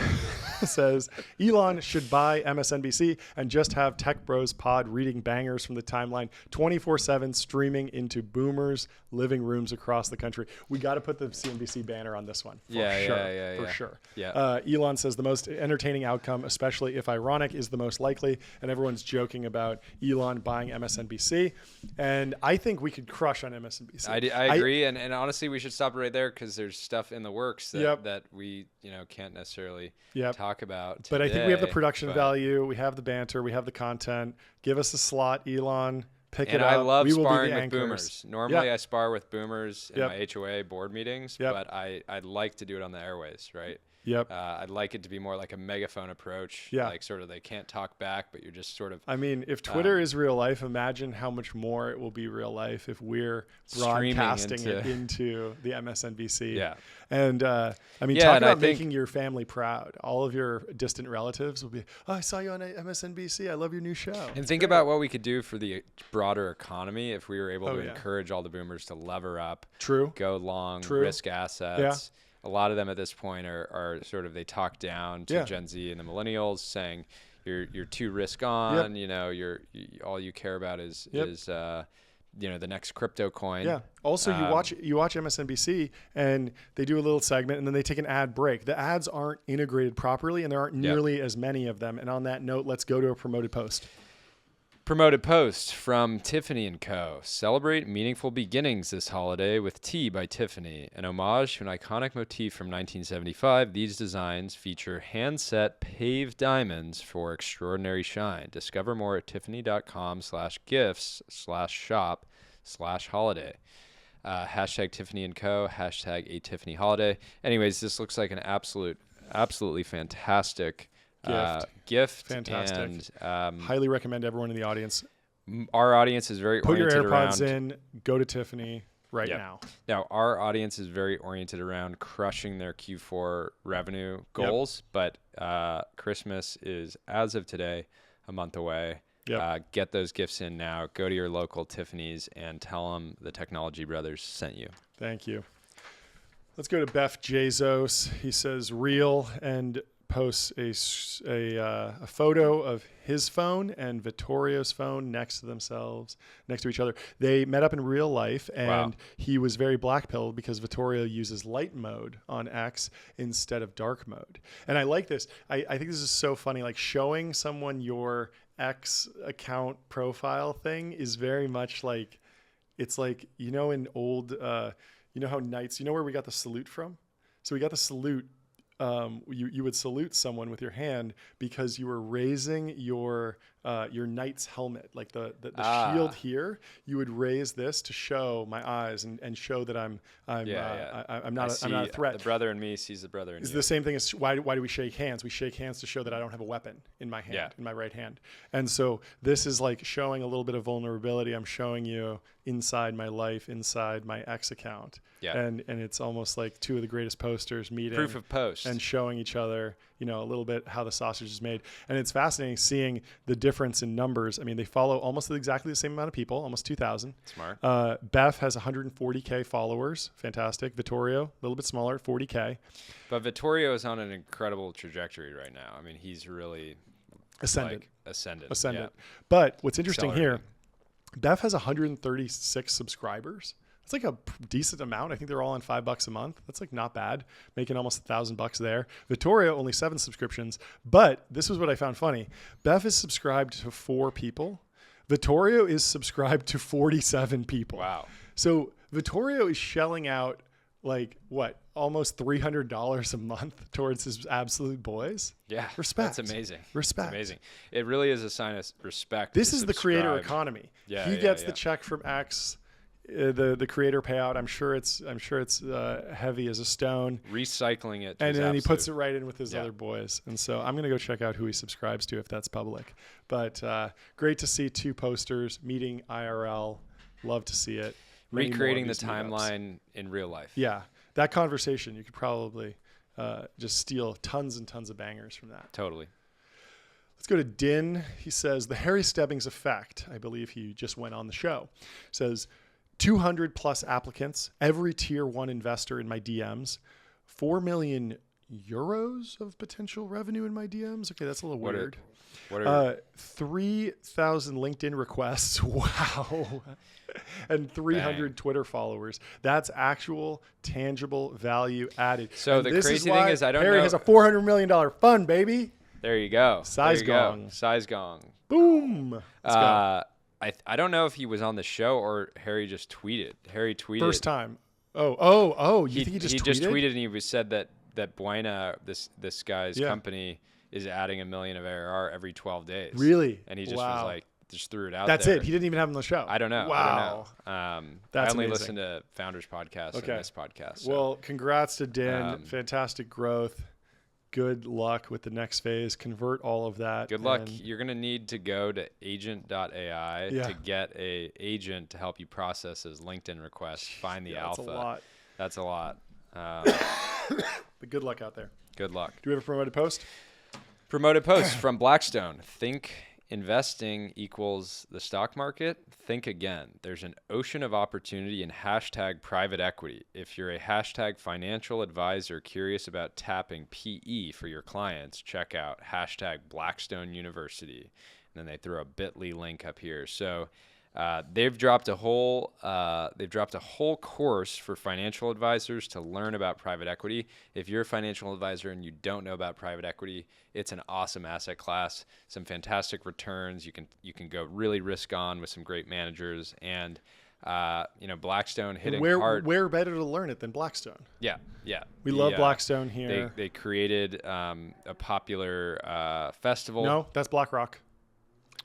says, Elon should buy MSNBC and just have Tech Bros Pod reading bangers from the timeline 24/7 streaming into boomers' living rooms across the country. We got to put the CNBC banner on this one. For sure. Yeah. Elon says the most entertaining outcome, especially if ironic, is the most likely. And everyone's joking about Elon buying MSNBC. And I think we could crush on MSNBC. I agree. And honestly, we should stop right there because there's stuff in the works that we can't necessarily talk about today, but I think we have the production value, we have the banter, we have the content. Give us a slot, Elon. pick And it up. I love we will be sparring the with anchors. boomers. Normally Yep. I spar with boomers in Yep. my HOA board meetings, Yep. but I'd like to do it on the airways, right? Yep. I'd like it to be more like a megaphone approach. Yeah. Like sort of they can't talk back, but you're just sort of I mean, if Twitter is real life, imagine how much more it will be real life if we're Streaming broadcasting into- it into the MSNBC. Yeah. And I mean, Yeah, talk and I about think- making your family proud. All of your distant relatives will be, oh, I saw you on MSNBC. I love your new show. And think about what we could do for the broader economy if we were able to yeah. encourage all the boomers to lever up, True. go long, True. risk assets. A lot of them at this point are sort of, they talk down to Yeah. Gen Z and the millennials saying you're too risk on, you know, all you care about is you know, the next crypto coin. Yeah. Also, you watch MSNBC and they do a little segment and then they take an ad break. The ads aren't integrated properly and there aren't nearly as many of them. And on that note, let's go to a promoted post. Promoted post from Tiffany & Co. Celebrate meaningful beginnings this holiday with Tea by Tiffany. An homage to an iconic motif from 1975, these designs feature hand-set paved diamonds for extraordinary shine. Discover more at tiffany.com/gifts/shop/holiday. Hashtag Tiffany & Co. Hashtag a Tiffany holiday. Anyways, this looks like an absolutely fantastic gift. Fantastic. And Highly recommend everyone in the audience. our audience is very Put your oriented AirPods around. in, go to Tiffany right Yep. now. Now, our audience is very oriented around crushing their Q4 revenue goals, but Christmas is, as of today, a month away. Yep. Get those gifts in now. Go to your local Tiffany's and tell them the Technology Brothers sent you. Thank you. Let's go to Beth Jezos. He says real and posts a photo of his phone and Vittorio's phone next to each other. They met up in real life, and he was very black-pilled because Vittorio uses light mode on X instead of dark mode. And I like this. I think this is so funny. Like, showing someone your X account profile thing is very much like, it's like, you know, in old, you know how knights, you know where we got the salute from? So we got the salute. You would salute someone with your hand because you were raising your knight's helmet, like the shield here. You would raise this to show my eyes and show that I'm not a threat. The brother in me sees the brother in It's you. the same thing as why do we shake hands? We shake hands to show that I don't have a weapon in my hand, in my right hand. And so this is like showing a little bit of vulnerability. I'm showing you inside my life, inside my X account. Yeah. And it's almost like two of the greatest posters meeting. Proof of post. And showing each other, you know, a little bit how the sausage is made. And it's fascinating seeing the difference in numbers. I mean, they follow almost exactly the same amount of people, almost 2,000. Smart. Beth has 140K followers. Fantastic. Vittorio, a little bit smaller, 40K. But Vittorio is on an incredible trajectory right now. I mean, he's really Ascendant. Ascendant. Yeah. But what's interesting here, Accelerating. Beth has 136 subscribers. It's like a decent amount. I think they're all on $5 a month. That's like not bad, making almost $1,000 there. Vittorio, only 7 subscriptions. But this was what I found funny. Beth is subscribed to 4 people. Vittorio is subscribed to 47 people. Wow. So Vittorio is shelling out like what, almost $300 a month towards his absolute boys. Yeah. Respect. That's amazing. Respect. It's amazing. It really is a sign of respect. This to is the creator subscribe. economy. Yeah, He gets the check from X. The creator payout, I'm sure it's heavy as a stone, Recycling it. and then he puts it absolute- right in with his other boys. And so I'm gonna go check out who he subscribes to if that's public. But great to see 2 posters meeting IRL. Love to see it. Many more of recreating the these meetups. timeline in real life. Yeah, that conversation you could probably just steal tons and tons of bangers from that. Totally. Let's go to Din. He says the Harry Stebbings effect. I believe he just went on the show. Says 200 plus applicants, every tier 1 investor in my DMs, 4 million euros of potential revenue in my DMs. Okay, that's a little weird. What are 3,000 LinkedIn requests. Wow. And 300 Twitter followers. That's actual tangible value added. So And the this crazy why thing is I don't Harry know- has a $400 million fund, baby. There you go. Size There you go. gong. Size gong. Boom. Let's go. I don't know if he was on the show or Harry just tweeted. Harry tweeted. First time. Oh. You think he just tweeted? He just tweeted and he said that Buena, this guy's Yeah. company, is adding $1 million of ARR every 12 days. Really? And he just Wow. was like, just threw it out That's there. it. He didn't even have him on the show. I don't know. Wow. I That's only amazing. listen to Founders Podcast and this podcast. So. Well, congrats to Dan. Fantastic growth. Good luck with the next phase. Convert all of that. Good luck. You're going to need to go to agent.ai Yeah. to get a agent to help you process those LinkedIn requests, find the alpha. That's a lot. That's a lot. But good luck out there. Good luck. Do we have a promoted post? Promoted post from Blackstone. Think investing equals the stock market? Think again. There's an ocean of opportunity in hashtag private equity. If you're a hashtag financial advisor curious about tapping PE for your clients, check out hashtag Blackstone University. And then they throw a bit.ly link up here. So they've dropped a whole course for financial advisors to learn about private equity. If you're a financial advisor and you don't know about private equity, it's an awesome asset class, some fantastic returns. You can go really risk on with some great managers, and Blackstone hitting hard. Where better to learn it than Blackstone? Yeah. We love Blackstone here. They created a popular festival. No, that's BlackRock.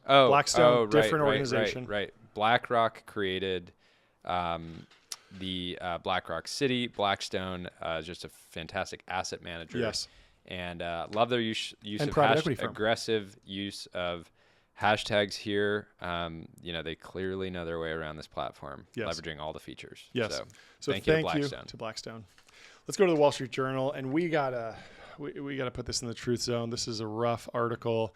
Oh, Blackstone, right, different organization. Right. BlackRock created the BlackRock City. Blackstone is just a fantastic asset manager. Yes. And love their use and of aggressive use of hashtags here. They clearly know their way around this platform, leveraging all the features. Yes. So thank you to Blackstone. Let's go to the Wall Street Journal, and we gotta put this in the truth zone. This is a rough article.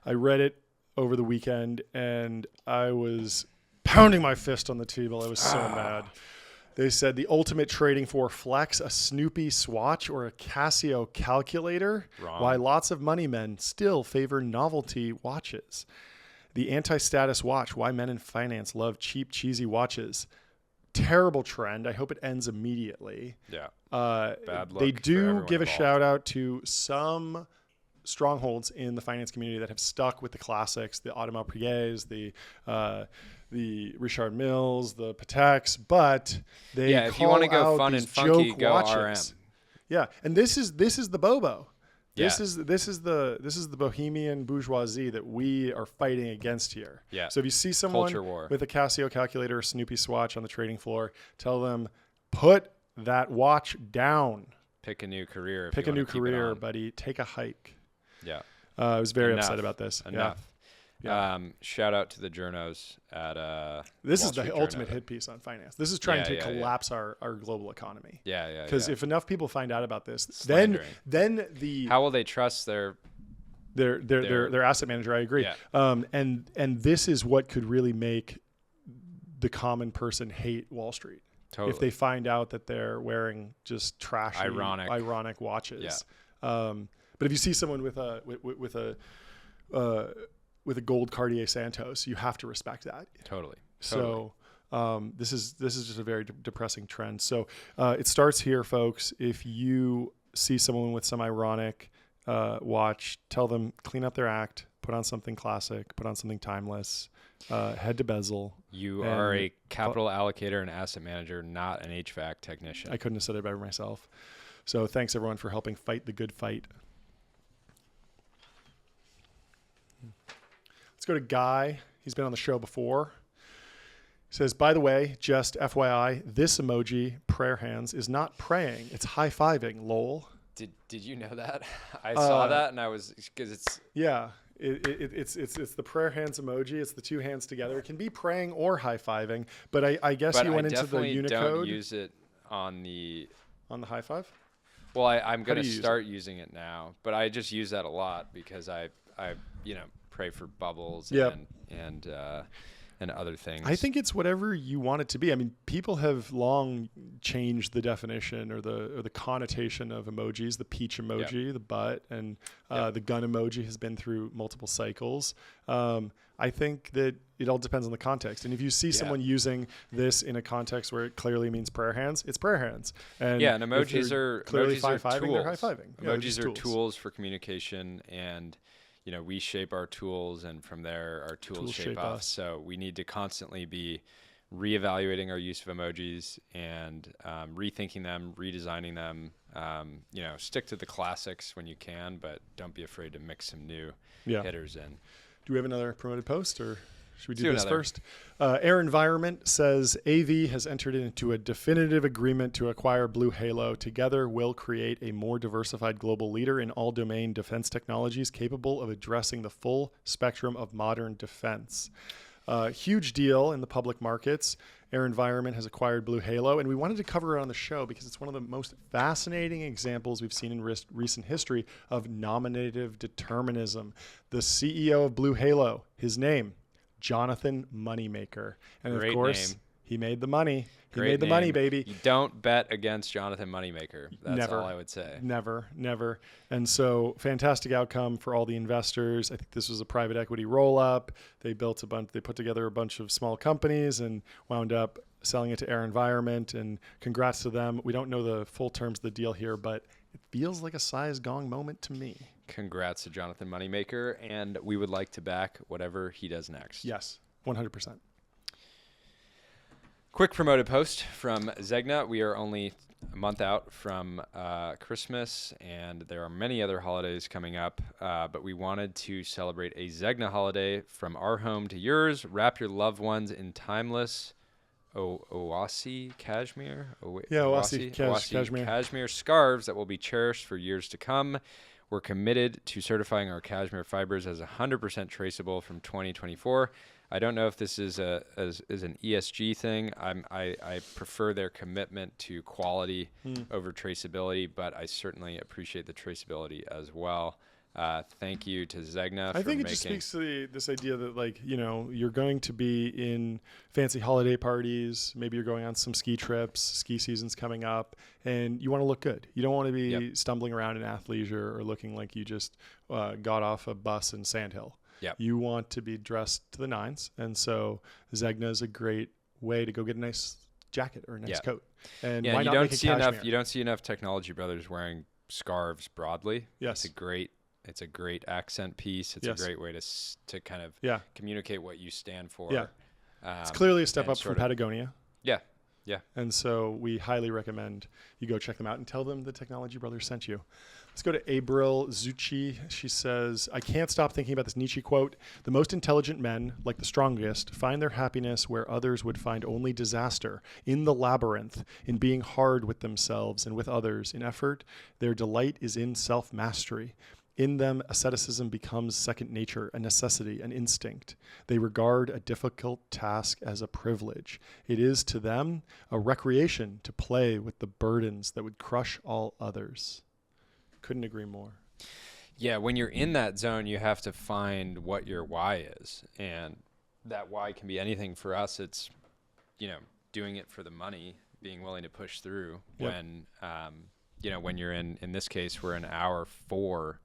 I read it over the weekend, and I was pounding my fist on the table. I was so mad. They said the ultimate trading for Flex, a Snoopy Swatch, or a Casio calculator. Wrong. Why lots of money men still favor novelty watches. The anti-status watch, why men in finance love cheap, cheesy watches. Terrible trend. I hope it ends immediately. Yeah. Bad luck. They do give a shout out to some strongholds in the finance community that have stuck with the classics, the Audemars Piguets, the Richard Milles, the Pateks, but they if you want to go fun and funky, go watches. RM. Yeah, and this is the Bobo. This Yeah. is the bohemian bourgeoisie that we are fighting against here. Yeah. So if you see someone Culture war. with a Casio calculator or Snoopy Swatch on the trading floor, tell them put that watch down. Pick a new career. Pick a new career, buddy. Take a hike. Yeah. I was very upset about this. Enough. Yeah. Shout out to the journos at this Wall is the Street ultimate Journal. hit piece on finance. This is trying to collapse our global economy. Yeah. Because if enough people find out about this, Slandering. then the how will they trust their asset manager? I agree. Yeah. And this is what could really make the common person hate Wall Street. Totally. If they find out that they're wearing just trashy, ironic watches. Yeah. But if you see someone with a gold Cartier Santos, you have to respect that. Totally. So this is just a very depressing trend. So it starts here, folks. If you see someone with some ironic watch, tell them clean up their act, put on something classic, put on something timeless, head to bezel. You are a capital allocator and asset manager, not an HVAC technician. I couldn't have said it better myself. So thanks everyone for helping fight the good fight. Let's go to Guy. He's been on the show before. He says, by the way, just FYI, this emoji, prayer hands, is not praying. It's high-fiving, lol. Did you know that? I saw that, and I was, because it's... Yeah, it's the prayer hands emoji. It's the two hands together. It can be praying or high-fiving, but I guess you went into the Unicode. Don't use it on the high five? Well, I'm going to start using it now, but I just use that a lot because I pray for bubbles and other things. I think it's whatever you want it to be. I mean, people have long changed the definition or the connotation of emojis. The peach emoji, the butt, and the gun emoji has been through multiple cycles. I think that it all depends on the context. And if you see someone using this in a context where it clearly means prayer hands, it's prayer hands. And and emojis are clearly high-fiving, tools. They're high-fiving. Emojis are tools for communication, and we shape our tools, and from there our tools shape us. So we need to constantly be reevaluating our use of emojis and rethinking them, redesigning them. Stick to the classics when you can, but don't be afraid to mix some new hitters in. Do we have another promoted post, or Should we do this first? Air Environment says AV has entered into a definitive agreement to acquire Blue Halo. Together, we'll create a more diversified global leader in all domain defense technologies capable of addressing the full spectrum of modern defense. Huge deal in the public markets. Air Environment has acquired Blue Halo, and we wanted to cover it on the show because it's one of the most fascinating examples we've seen in recent history of nominative determinism. The CEO of Blue Halo, his name, Jonathan Moneymaker. And Great of course, name. he made the money. He Great made the name. money, baby. You don't bet against Jonathan Moneymaker. That's Never. all I would say. Never. And so fantastic outcome for all the investors. I think this was a private equity roll-up. They built they put together a bunch of small companies and wound up selling it to Air Environment, and congrats to them. We don't know the full terms of the deal here, but it feels like a size gong moment to me. Congrats to Jonathan Moneymaker, and we would like to back whatever he does next. Yes, 100%. Quick promoted post from Zegna. We are only a month out from Christmas, and there are many other holidays coming up, but we wanted to celebrate a Zegna holiday from our home to yours. Wrap your loved ones in timeless Oasi cashmere. Oasi cashmere. Cashmere scarves that will be cherished for years to come. We're committed to certifying our cashmere fibers as 100% traceable from 2024. I don't know if this is an ESG thing. I prefer their commitment to quality over traceability, but I certainly appreciate the traceability as well. Thank you to Zegna. I think it just speaks to this idea that, like, you know, you're going to be in fancy holiday parties. Maybe you're going on some ski trips. Ski season's coming up, and you want to look good. You don't want to be stumbling around in athleisure or looking like you just got off a bus in Sandhill. Yep. You want to be dressed to the nines, and so Zegna is a great way to go get a nice jacket or a nice coat. And why not make it cashmere? You don't see enough technology brothers wearing scarves broadly. Yes. It's a great accent piece. It's a great way to kind of communicate what you stand for. Yeah. It's clearly a step up from Patagonia. Yeah. Yeah. And so we highly recommend you go check them out and tell them the Technology Brothers sent you. Let's go to April Zucchi. She says, I can't stop thinking about this Nietzsche quote. The most intelligent men, like the strongest, find their happiness where others would find only disaster, in the labyrinth, in being hard with themselves and with others. In effort, their delight is in self-mastery. In them, asceticism becomes second nature, a necessity, an instinct. They regard a difficult task as a privilege. It is to them a recreation to play with the burdens that would crush all others. Couldn't agree more. Yeah, when you're in that zone, you have to find what your why is. And that why can be anything. For us, it's, doing it for the money, being willing to push through. Yep. When you're in this case, we're in hour 4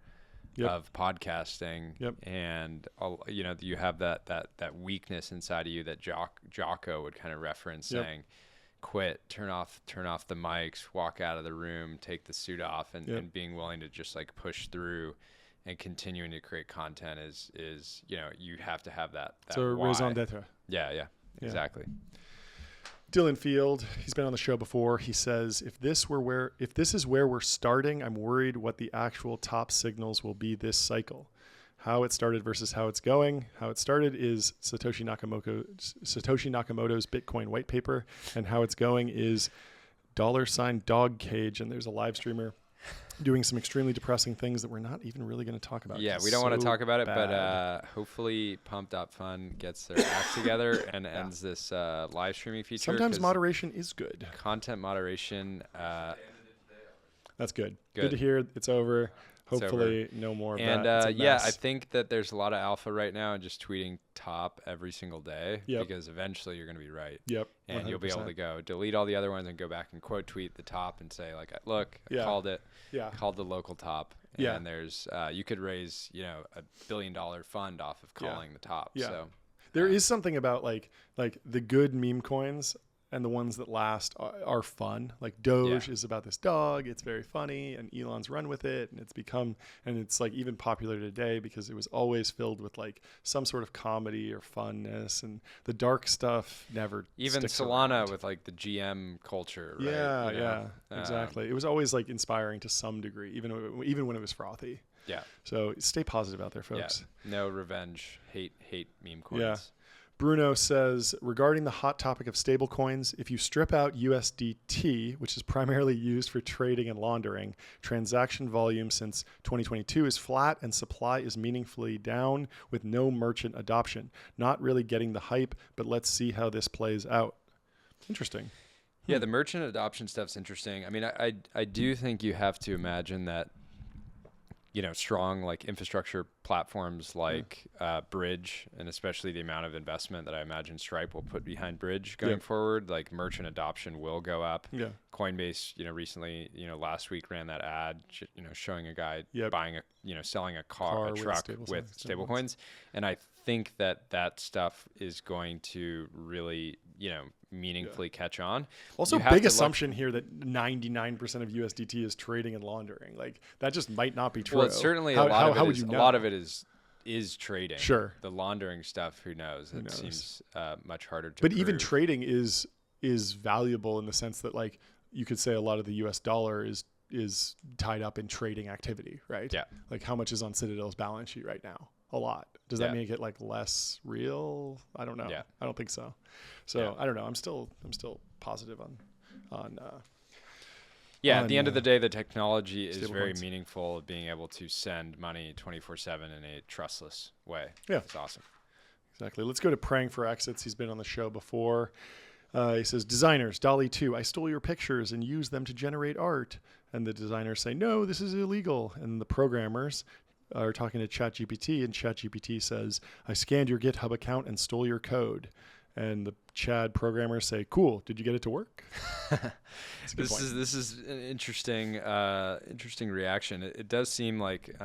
of podcasting, and you have that weakness inside of you that Jocko would kind of reference, saying, "Quit, turn off the mics, walk out of the room, take the suit off," and being willing to just like push through and continuing to create content is you have to have that. It's a raison d'etre. Yeah, exactly. Dylan Field, he's been on the show before. He says, if this is where we're starting, I'm worried what the actual top signals will be this cycle. How it started versus how it's going. How it started is Satoshi Nakamoto's Bitcoin white paper, and how it's going is $dog cage, and there's a live streamer doing some extremely depressing things that we're not even really going to talk about. Yeah, we don't want to talk about it, but hopefully Pumped Up Fun gets their act together and ends this live streaming feature. Sometimes moderation is good. Content moderation. That's good. Good to hear. It's over. Hopefully no more of that. And I think that there's a lot of alpha right now and just tweeting top every single day, because eventually you're going to be right. Yep. And 100%. You'll be able to go delete all the other ones and go back and quote tweet the top and say, like, look, I called it. Yeah. Called the local top. And there's you could raise, $1 billion fund off of calling the top. Yeah. So there is something about like the good meme coins and the ones that last are fun. Like Doge is about this dog. It's very funny, and Elon's run with it, and it's like even popular today because it was always filled with like some sort of comedy or funness, and the dark stuff never. Even Solana around. With like the GM culture. Right? Yeah, exactly. It was always like inspiring to some degree, even when it was frothy. Yeah. So stay positive out there, folks. Yeah. No revenge, hate meme coins. Yeah. Bruno says, regarding the hot topic of stablecoins, if you strip out USDT, which is primarily used for trading and laundering, transaction volume since 2022 is flat and supply is meaningfully down with no merchant adoption. Not really getting the hype, but let's see how this plays out. Interesting. Yeah, the merchant adoption stuff's interesting. I mean, I do think you have to imagine that, strong like infrastructure platforms like Bridge, and especially the amount of investment that I imagine Stripe will put behind Bridge going forward, like merchant adoption will go up. Yeah. Coinbase, recently, last week ran that ad, showing a guy buying selling a truck with stablecoins. And I think that stuff is going to really, meaningfully catch on. Also, big assumption here that 99% of USDT is trading and laundering. Like that just might not be true. Well, certainly a lot of it is trading. Sure. The laundering stuff, who knows? It seems much harder to But prove. even trading is valuable in the sense that like you could say a lot of the US dollar is tied up in trading activity, right? Yeah. Like how much is on Citadel's balance sheet right now? A lot. Does that make it like less real? I don't know. Yeah. I don't think so. So I don't know. I'm still positive on at the end of the day, the technology is very meaningful of being able to send money 24/7 in a trustless way. Yeah. It's awesome. Exactly. Let's go to Praying for Exits. He's been on the show before. He says, designers, DALL-E 2, I stole your pictures and used them to generate art. And the designers say, no, this is illegal. And the programmers are talking to ChatGPT, and ChatGPT says, I scanned your GitHub account and stole your code. And the Chad programmers say, cool, did you get it to work? This is an interesting reaction. It does seem like it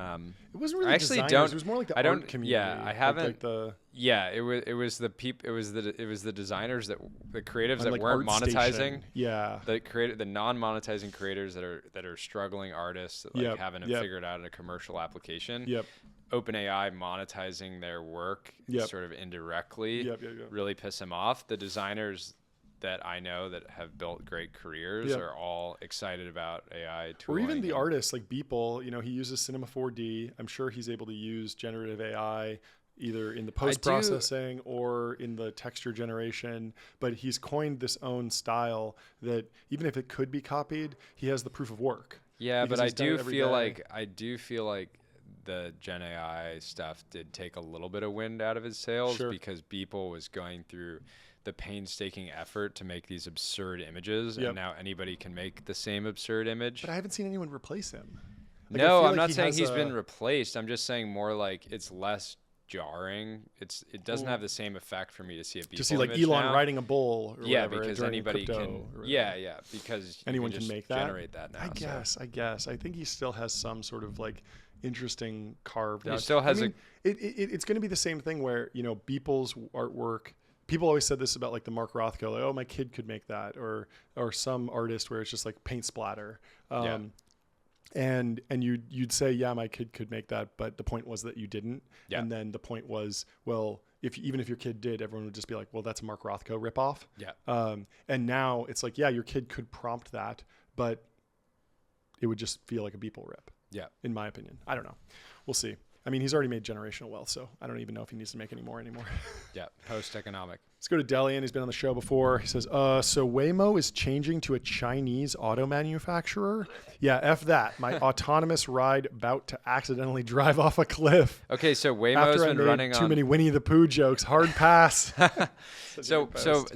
wasn't really designers. It was more like the art community. Yeah, I haven't. It was the designers the creatives that weren't monetizing. Yeah, the non-monetizing creators that are struggling artists that haven't figured out a commercial application. Yep. OpenAI monetizing their work sort of indirectly really piss him off. The designers that I know that have built great careers are all excited about AI tooling. Or even the artists like Beeple, he uses Cinema 4D. I'm sure he's able to use generative AI either in the post-processing or in the texture generation, but he's coined this own style that even if it could be copied, he has the proof of work. Yeah, but I do feel like the Gen AI stuff did take a little bit of wind out of his sails because Beeple was going through the painstaking effort to make these absurd images, and now anybody can make the same absurd image. But I haven't seen anyone replace him. Like, no, I'm not saying he's been replaced. I'm just saying more like it's less jarring. It doesn't have the same effect for me to see a Beeple to see like image Elon now. riding a bull or whatever, because anybody can because anyone can make that. Generate that now. I guess I think he still has some sort of like interesting carved out. He still has it's going to be the same thing where Beeple's artwork. People always said this about like the Mark Rothko, like, oh, my kid could make that, or some artist where it's just like paint splatter. And you'd say, yeah, my kid could make that, but the point was that you didn't. Yeah. And then the point was, well, even if your kid did, everyone would just be like, well, that's a Mark Rothko ripoff. Yeah. And now it's like, yeah, your kid could prompt that, but it would just feel like a Beeple rip. Yeah. In my opinion. I don't know. We'll see. I mean, he's already made generational wealth, so I don't even know if he needs to make any more anymore. Yeah, post-economic. Let's go to Delian. He's been on the show before. He says, so Waymo is changing to a Chinese auto manufacturer? Yeah, F that. My autonomous ride about to accidentally drive off a cliff. Okay, so Waymo's been running on... too many Winnie the Pooh jokes. Hard pass. So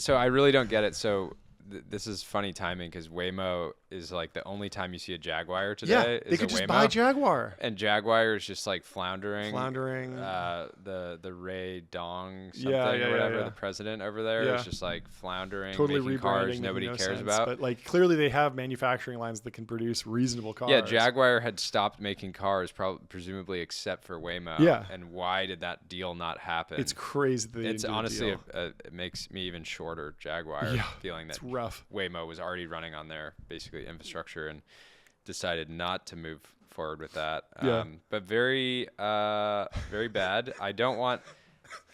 I really don't get it. So this is funny timing because Waymo is like the only time you see a Jaguar today. Yeah, they could just buy Jaguar. And Jaguar is just like floundering. The Ray Dong something or whatever, the president over there is just like floundering, totally making cars nobody cares about. But like clearly they have manufacturing lines that can produce reasonable cars. Yeah, Jaguar had stopped making cars, presumably except for Waymo. Yeah. And why did that deal not happen? It's crazy. It's honestly, it makes me even shorter Jaguar feeling that rough. Waymo was already running on their basically infrastructure and decided not to move forward with that. But very bad. I don't want.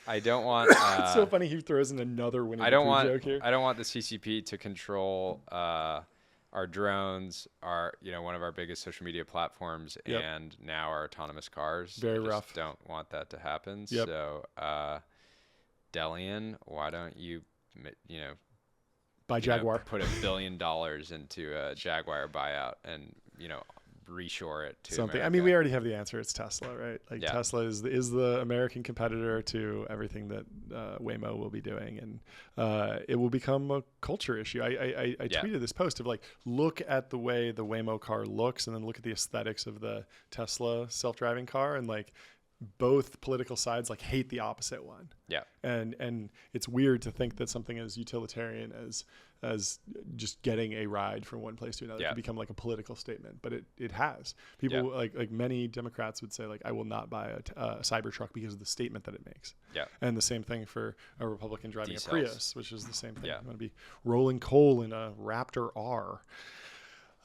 It's so funny he throws in another Winnie the Pooh joke here. I don't want the CCP to control our drones, one of our biggest social media platforms, and now our autonomous cars. Very rough. Don't want that to happen. Yep. So Delian, why don't you, By Jaguar. put $1 billion into a Jaguar buyout and, reshore it to Something. America. I mean, we already have the answer. It's Tesla, right? Like Yeah. Tesla is the American competitor to everything that Waymo will be doing, and it will become a culture issue. I tweeted this post of like, look at the way the Waymo car looks, and then look at the aesthetics of the Tesla self-driving car, and like both political sides like hate the opposite one. Yeah. And it's weird to think that something as utilitarian as just getting a ride from one place to another can become like a political statement, but it has. People like many Democrats would say like, I will not buy a Cybertruck because of the statement that it makes. Yeah. And the same thing for a Republican driving D-cells. a Prius, which is the same thing. Yeah. I'm going to be rolling coal in a Raptor R.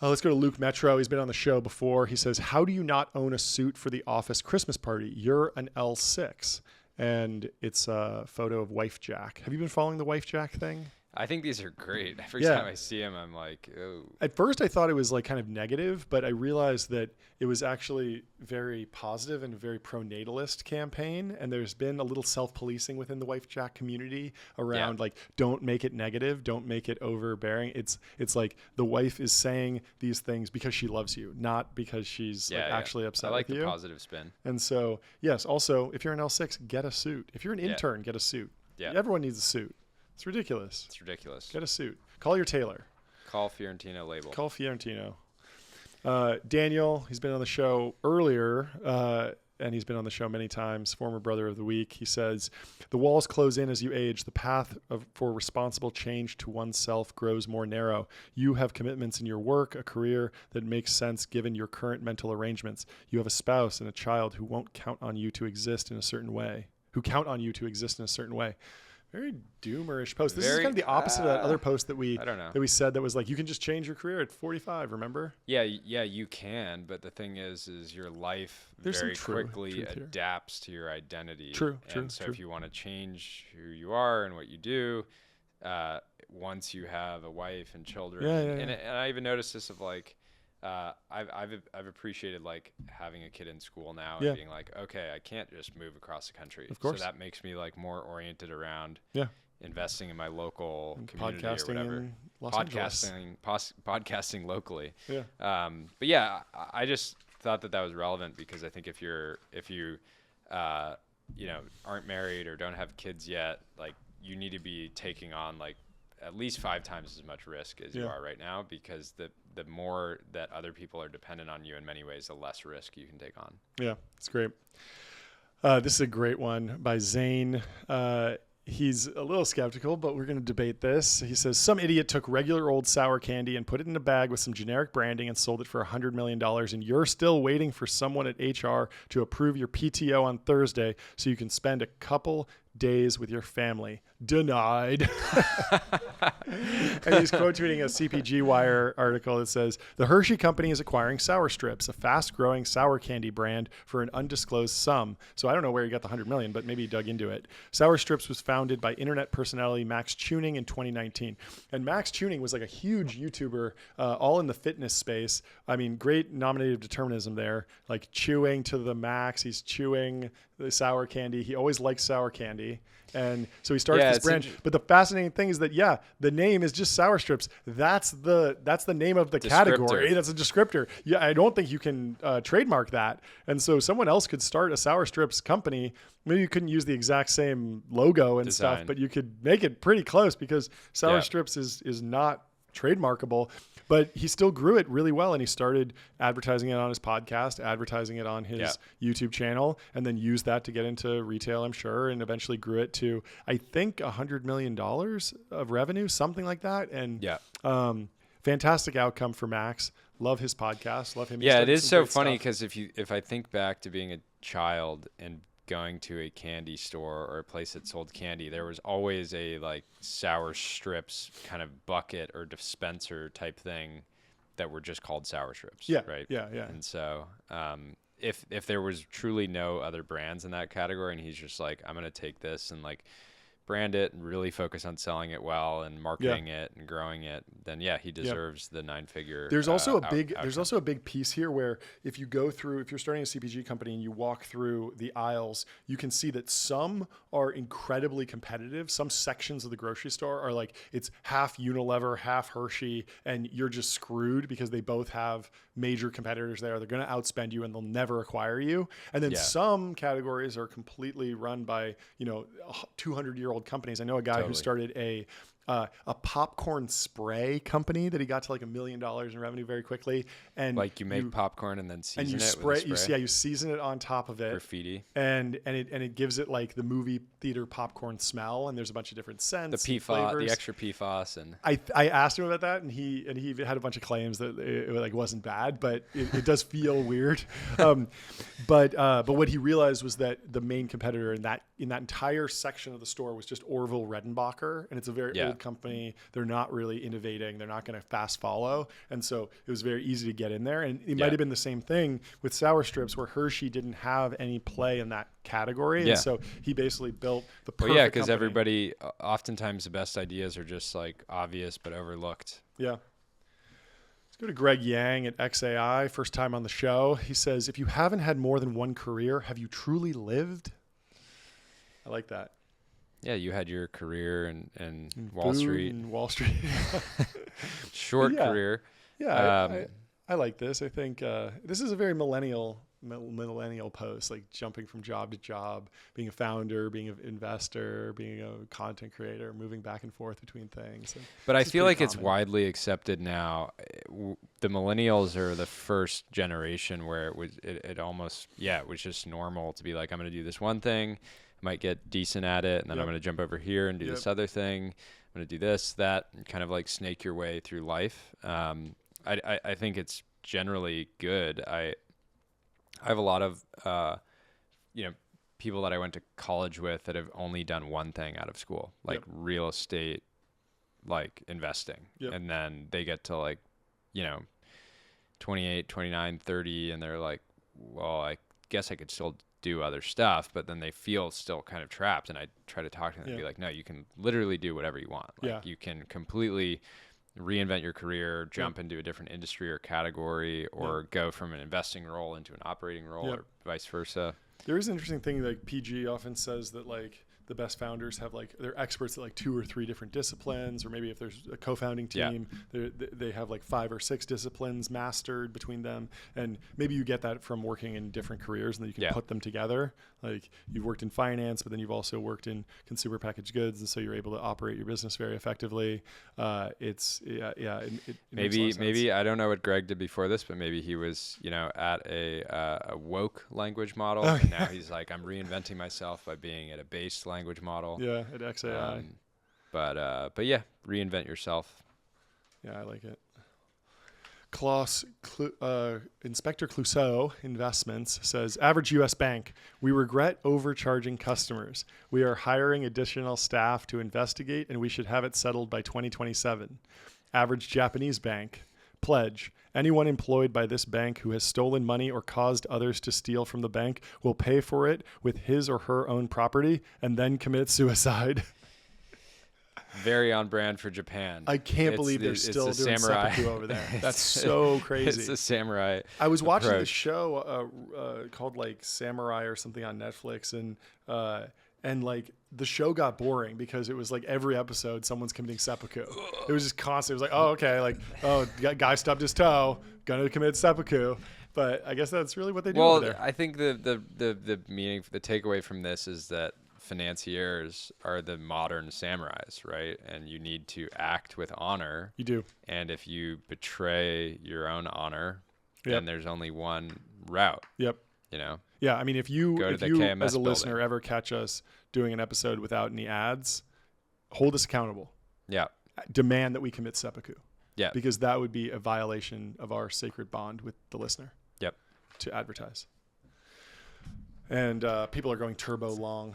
Let's go to Luke Metro. He's been on the show before. He says, how do you not own a suit for the office Christmas party? You're an L6. And it's a photo of Wife Jack. Have you been following the Wife Jack thing? I think these are great. Every time I see him, I'm like, oh. At first, I thought it was like kind of negative, but I realized that it was actually very positive and a very pro-natalist campaign. And there's been a little self-policing within the Wife Jack community around like, don't make it negative, don't make it overbearing. It's like the wife is saying these things because she loves you, not because she's actually upset with you. I like the positive spin. And so, yes, also, if you're an L6, get a suit. If you're an intern, get a suit. Yeah. Everyone needs a suit. It's ridiculous. It's ridiculous. Get a suit. Call your tailor. Call Fiorentino label. Call Fiorentino. Daniel, he's been on the show earlier, and he's been on the show many times, former brother of the week. He says, the walls close in as you age. The path for responsible change to oneself grows more narrow. You have commitments in your work, a career that makes sense given your current mental arrangements. You have a spouse and a child who won't count on you to exist in a certain way, Very doomerish post. This is kind of the opposite of that other post that we said that was like, you can just change your career at 45, remember? Yeah, you can, but the thing is your life very quickly adapts to your identity. True. So if you want to change who you are and what you do, once you have a wife and children, and I even noticed this of like, I've appreciated like having a kid in school now and being like, okay, I can't just move across the country. Of course. So that makes me like more oriented around investing in my local and community podcasting or whatever. in Los Angeles. Podcasting locally. Yeah. But yeah, I just thought that was relevant because I think if you aren't married or don't have kids yet, like you need to be taking on like at least 5 times as much risk as you are right now, because the more that other people are dependent on you in many ways, the less risk you can take on. Yeah, it's great. This is a great one by Zane. He's a little skeptical, but we're going to debate this. He says, some idiot took regular old sour candy and put it in a bag with some generic branding and sold it for $100 million. And you're still waiting for someone at HR to approve your PTO on Thursday so you can spend a couple days with your family. Denied. And he's quote tweeting a CPG Wire article that says, the Hershey Company is acquiring Sour Strips, a fast-growing sour candy brand, for an undisclosed sum. So I don't know where he got the $100 million, but maybe he dug into it. Sour Strips was founded by internet personality Max Tuning in 2019. And Max Tuning was like a huge YouTuber, all in the fitness space. I mean, great nominative determinism there, like chewing to the max. He's chewing the sour candy. He always likes sour candy. And so he starts this brand. But the fascinating thing is that, the name is just Sour Strips. That's the name of the category. That's a descriptor. Yeah, I don't think you can trademark that. And so someone else could start a Sour Strips company. Maybe you couldn't use the exact same logo and stuff, but you could make it pretty close because Sour Strips is not trademarkable. But he still grew it really well, and he started advertising it on his podcast, advertising it on his YouTube channel, and then used that to get into retail, I'm sure, and eventually grew it to, I think, $100 million of revenue, something like that. And fantastic outcome for Max. Love his podcast. Love him. Yeah, it is so funny because if I think back to being a child and going to a candy store or a place that sold candy, there was always a like Sour Strips kind of bucket or dispenser type thing that were just called Sour Strips. Yeah. Right. Yeah. And so if there was truly no other brands in that category and he's just like, I'm going to take this and like brand it and really focus on selling it well and marketing it and growing it, then he deserves the 9-figure. There's also a big piece here where if you go through, if you're starting a CPG company and you walk through the aisles, you can see that some are incredibly competitive. Some sections of the grocery store are like, it's half Unilever, half Hershey, and you're just screwed because they both have major competitors there. They're going to outspend you and they'll never acquire you. And then some categories are completely run by, 200-year-old companies. I know a guy who started a popcorn spray company that he got to like $1 million in revenue very quickly. And like you make popcorn and then season you it spray, with a spray. you season it on top of it. Graffiti. And it gives it like the movie theater popcorn smell. And there's a bunch of different scents. The PFAS, the extra PFAS. And I asked him about that, and he had a bunch of claims that it like wasn't bad, but it does feel weird. But what he realized was that the main competitor in that entire section of the store was just Orville Redenbacher, and it's a very old company. They're not really innovating. They're not going to fast follow. And so it was very easy to get in there. And it might have been the same thing with sour strips where Hershey didn't have any play in that category. And so he basically built the perfect because company. everybody, oftentimes the best ideas are just like obvious but overlooked. Yeah. Let's go to Greg Yang at XAI, first time on the show. He says, if you haven't had more than one career, have you truly lived? I like that. Yeah, you had your career in Wall Street. Wall Street. Short career. Yeah, I like this. I think this is a very millennial post, like jumping from job to job, being a founder, being an investor, being a content creator, moving back and forth between things. But I feel like it's widely accepted now. The millennials are the first generation where it almost it was just normal to be like, I'm going to do this one thing, I might get decent at it, and then I'm going to jump over here and do this other thing. I'm going to do this, that, and kind of like snake your way through life. I think it's generally good. I have a lot of people that I went to college with that have only done one thing out of school, like real estate, like investing. And then they get to like, 28, 29, 30, and they're like, well, I guess I could still do other stuff, but then they feel still kind of trapped. And I try to talk to them and be like, no, you can literally do whatever you want. Like you can completely reinvent your career, jump into a different industry or category, or go from an investing role into an operating role, or vice versa. There is an interesting thing, like PG often says that like the best founders have like, they're experts at like 2 or 3 different disciplines, or maybe if there's a co-founding team, they have like 5 or 6 disciplines mastered between them. And maybe you get that from working in different careers, and then you can put them together. Like you've worked in finance, but then you've also worked in consumer packaged goods, and so you're able to operate your business very effectively. Maybe I don't know what Greg did before this, but maybe he was at a woke language model, and now he's like, I'm reinventing myself by being at a base language model. At XAI. But yeah, reinvent yourself. Yeah, I like it. Inspector Clouseau Investments says, average U.S. bank, we regret overcharging customers. We are hiring additional staff to investigate, and we should have it settled by 2027. Average Japanese bank, pledge, anyone employed by this bank who has stolen money or caused others to steal from the bank will pay for it with his or her own property and then commit suicide. Very on brand for Japan. I can't believe they're still doing seppuku over there. That's so crazy. It's a samurai. I was watching this show called like Samurai or something on Netflix, and like the show got boring because it was like every episode someone's committing seppuku. It was just constant. It was like, oh, okay, like, oh, guy stubbed his toe, gonna commit seppuku. But I guess that's really what they do over there. I think the meaning, the takeaway from this is that financiers are the modern samurais, right? And you need to act with honor. You do. And if you betray your own honor, then there's only one route. Yep. Yeah, I mean, if you as a listener ever catch us doing an episode without any ads, hold us accountable. Yeah. Demand that we commit seppuku. Yeah. Because that would be a violation of our sacred bond with the listener. Yep. To advertise. And people are going turbo long.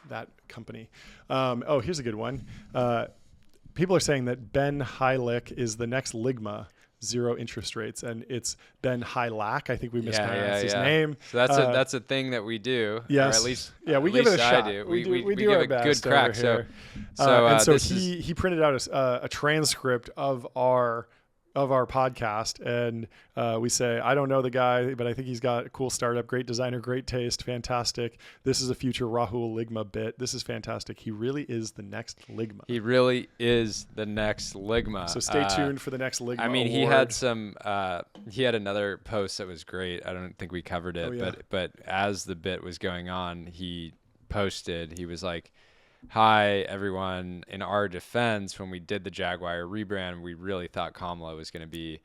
That company. Here's a good one. People are saying that Ben Heilich is the next Ligma. 0 interest rates, and it's Ben Hylack. I think we mispronounced his yeah. name. So that's a thing that we do. Yes. Or at least we give it a shot. Do. We do give our a best good crack. over here. So he printed out a transcript of our podcast, and we say, I don't know the guy, but I think he's got a cool startup, great designer, great taste, fantastic. This is a future Rahul Ligma bit. This is fantastic. He really is the next Ligma. He really is the next Ligma. So stay tuned for the next Ligma I mean, award. he had another post that was great. I don't think we covered it, but as the bit was going on, he was like, hi, everyone. In our defense, when we did the Jaguar rebrand, we really thought Kamala was going to be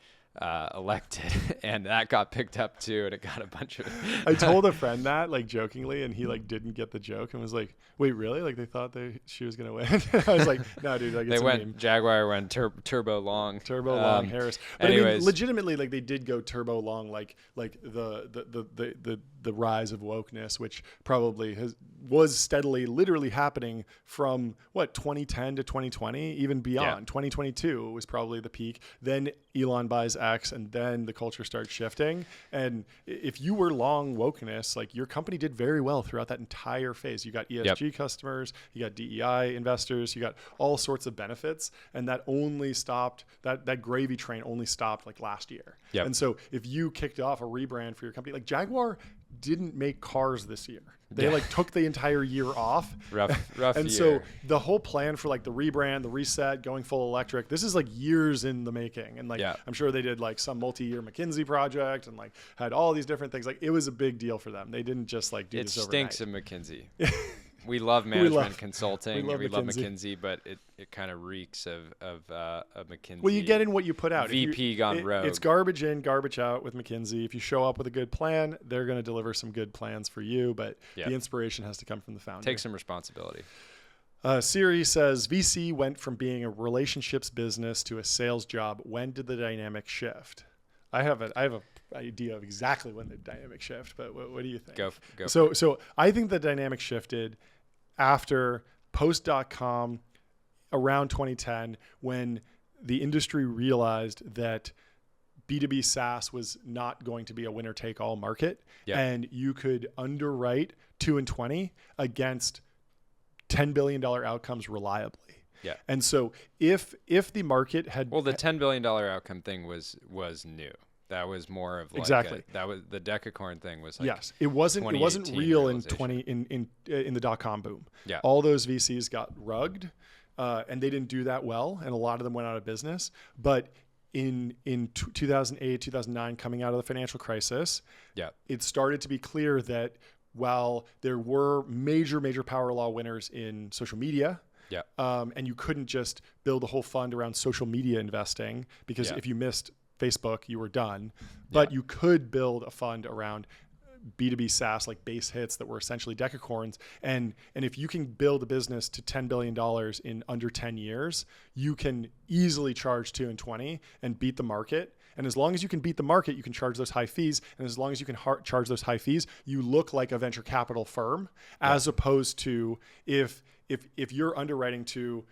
elected, and that got picked up too, and it got a bunch of I told a friend that, like, jokingly, and he like didn't get the joke and was like, wait, really? Like, they thought she was going to win? I was like, no, dude, like, it's a meme. Jaguar went turbo long. Turbo long Harris. But anyways. I mean, legitimately, like, they did go turbo long, like the rise of wokeness, which probably was steadily, literally happening from 2010 to 2020, even beyond. 2022 was probably the peak. Then Elon buys X, and then the culture starts shifting. And if you were long wokeness, like, your company did very well throughout that entire phase. You got ESG customers, you got DEI investors, you got all sorts of benefits, and that only stopped, that gravy train only stopped like last year. And so if you kicked off a rebrand for your company, like, Jaguar didn't make cars this year. They like took the entire year off. Rough and year. So the whole plan for like the rebrand, the reset, going full electric, this is like years in the making. And like, I'm sure they did like some multi-year McKinsey project and like had all these different things. Like, it was a big deal for them. They didn't just like do this overnight. It stinks of McKinsey. We love management consulting. We love McKinsey, but it kind of reeks of McKinsey. Well, you get in what you put out. VP gone rogue. It's garbage in, garbage out with McKinsey. If you show up with a good plan, they're going to deliver some good plans for you, but the inspiration has to come from the founder. Take some responsibility. Siri says, VC went from being a relationships business to a sales job. When did the dynamic shift? I have an idea of exactly when the dynamic shift, but what do you think? Go. So I think the dynamic shifted after post.com around 2010, when the industry realized that B2B SaaS was not going to be a winner take all market, and you could underwrite 2 and 20 against $10 billion outcomes reliably. And so if the market had... Well, the $10 billion outcome thing was new. That was more of like that was the Decacorn thing was like it wasn't real in the dot-com boom. All those VCs got rugged, and they didn't do that well, and a lot of them went out of business. But in 2008, 2009, coming out of the financial crisis, it started to be clear that while there were major power law winners in social media, and you couldn't just build a whole fund around social media investing, because if you missed Facebook, you were done. But you could build a fund around B2B SaaS, like base hits that were essentially decacorns. And if you can build a business to $10 billion in under 10 years, you can easily charge 2 and 20 and beat the market. And as long as you can beat the market, you can charge those high fees. And as long as you can charge those high fees, you look like a venture capital firm, as opposed to if you're underwriting to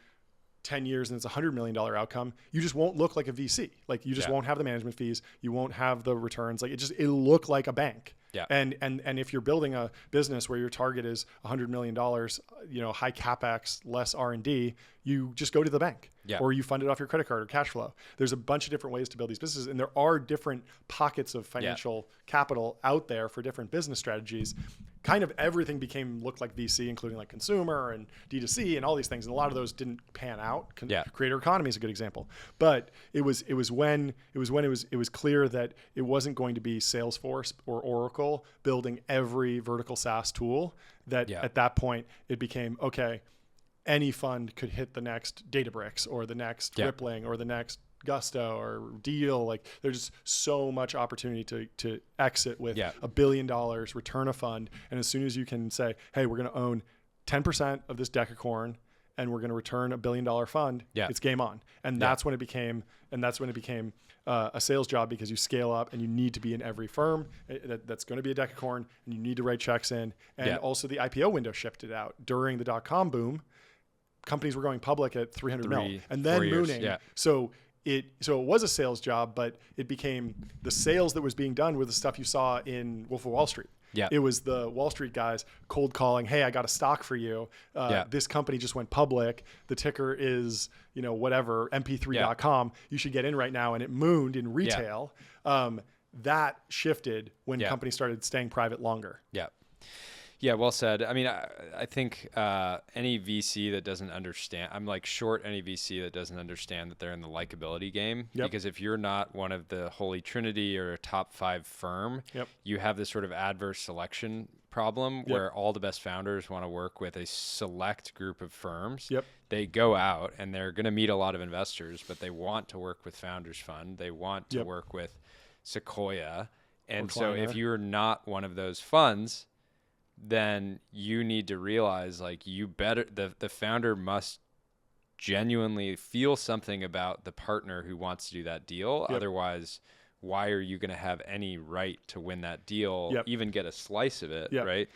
10 years and it's $100 million outcome, you just won't look like a VC. Like, you just won't have the management fees. You won't have the returns. Like, it'll look like a bank. And if you're building a business where your target is $100 million, high CapEx, less R&D, you just go to the bank, or you fund it off your credit card or cash flow. There's a bunch of different ways to build these businesses, and there are different pockets of financial capital out there for different business strategies. Kind of everything looked like VC, including like consumer and D2C and all these things. And a lot of those didn't pan out. Creator economy is a good example. But it was when it was clear that it wasn't going to be Salesforce or Oracle building every vertical SaaS tool, that at that point it became, okay, any fund could hit the next Databricks or the next Rippling or the next Gusto or Deal. Like, there's just so much opportunity to exit with $1 billion, return a fund. And as soon as you can say, hey, we're going to own 10% of this decacorn and we're going to return $1 billion fund, it's game on. And that's when it became a sales job, because you scale up and you need to be in every firm that's going to be a decacorn, and you need to write checks in. And also the IPO window shifted out during the dot-com boom. Companies were going public at 300 mil and then mooning. So So it was a sales job, but it became the sales that was being done were the stuff you saw in Wolf of Wall Street. Yeah. It was the Wall Street guys cold calling, hey, I got a stock for you. This company just went public. The ticker is, whatever, mp3.com. You should get in right now. And it mooned in retail. That shifted when companies started staying private longer. Yeah. Yeah, well said. I mean, I think any VC that doesn't understand, I'm like short any VC that doesn't understand that they're in the likability game. Because if you're not one of the holy trinity or a top 5 firm, you have this sort of adverse selection problem where all the best founders want to work with a select group of firms. They go out and they're going to meet a lot of investors, but they want to work with Founders Fund. They want to work with Sequoia. And so if you're not one of those funds, then you need to realize the founder must genuinely feel something about the partner who wants to do that deal. Otherwise, why are you going to have any right to win that deal, even get a slice of it, right?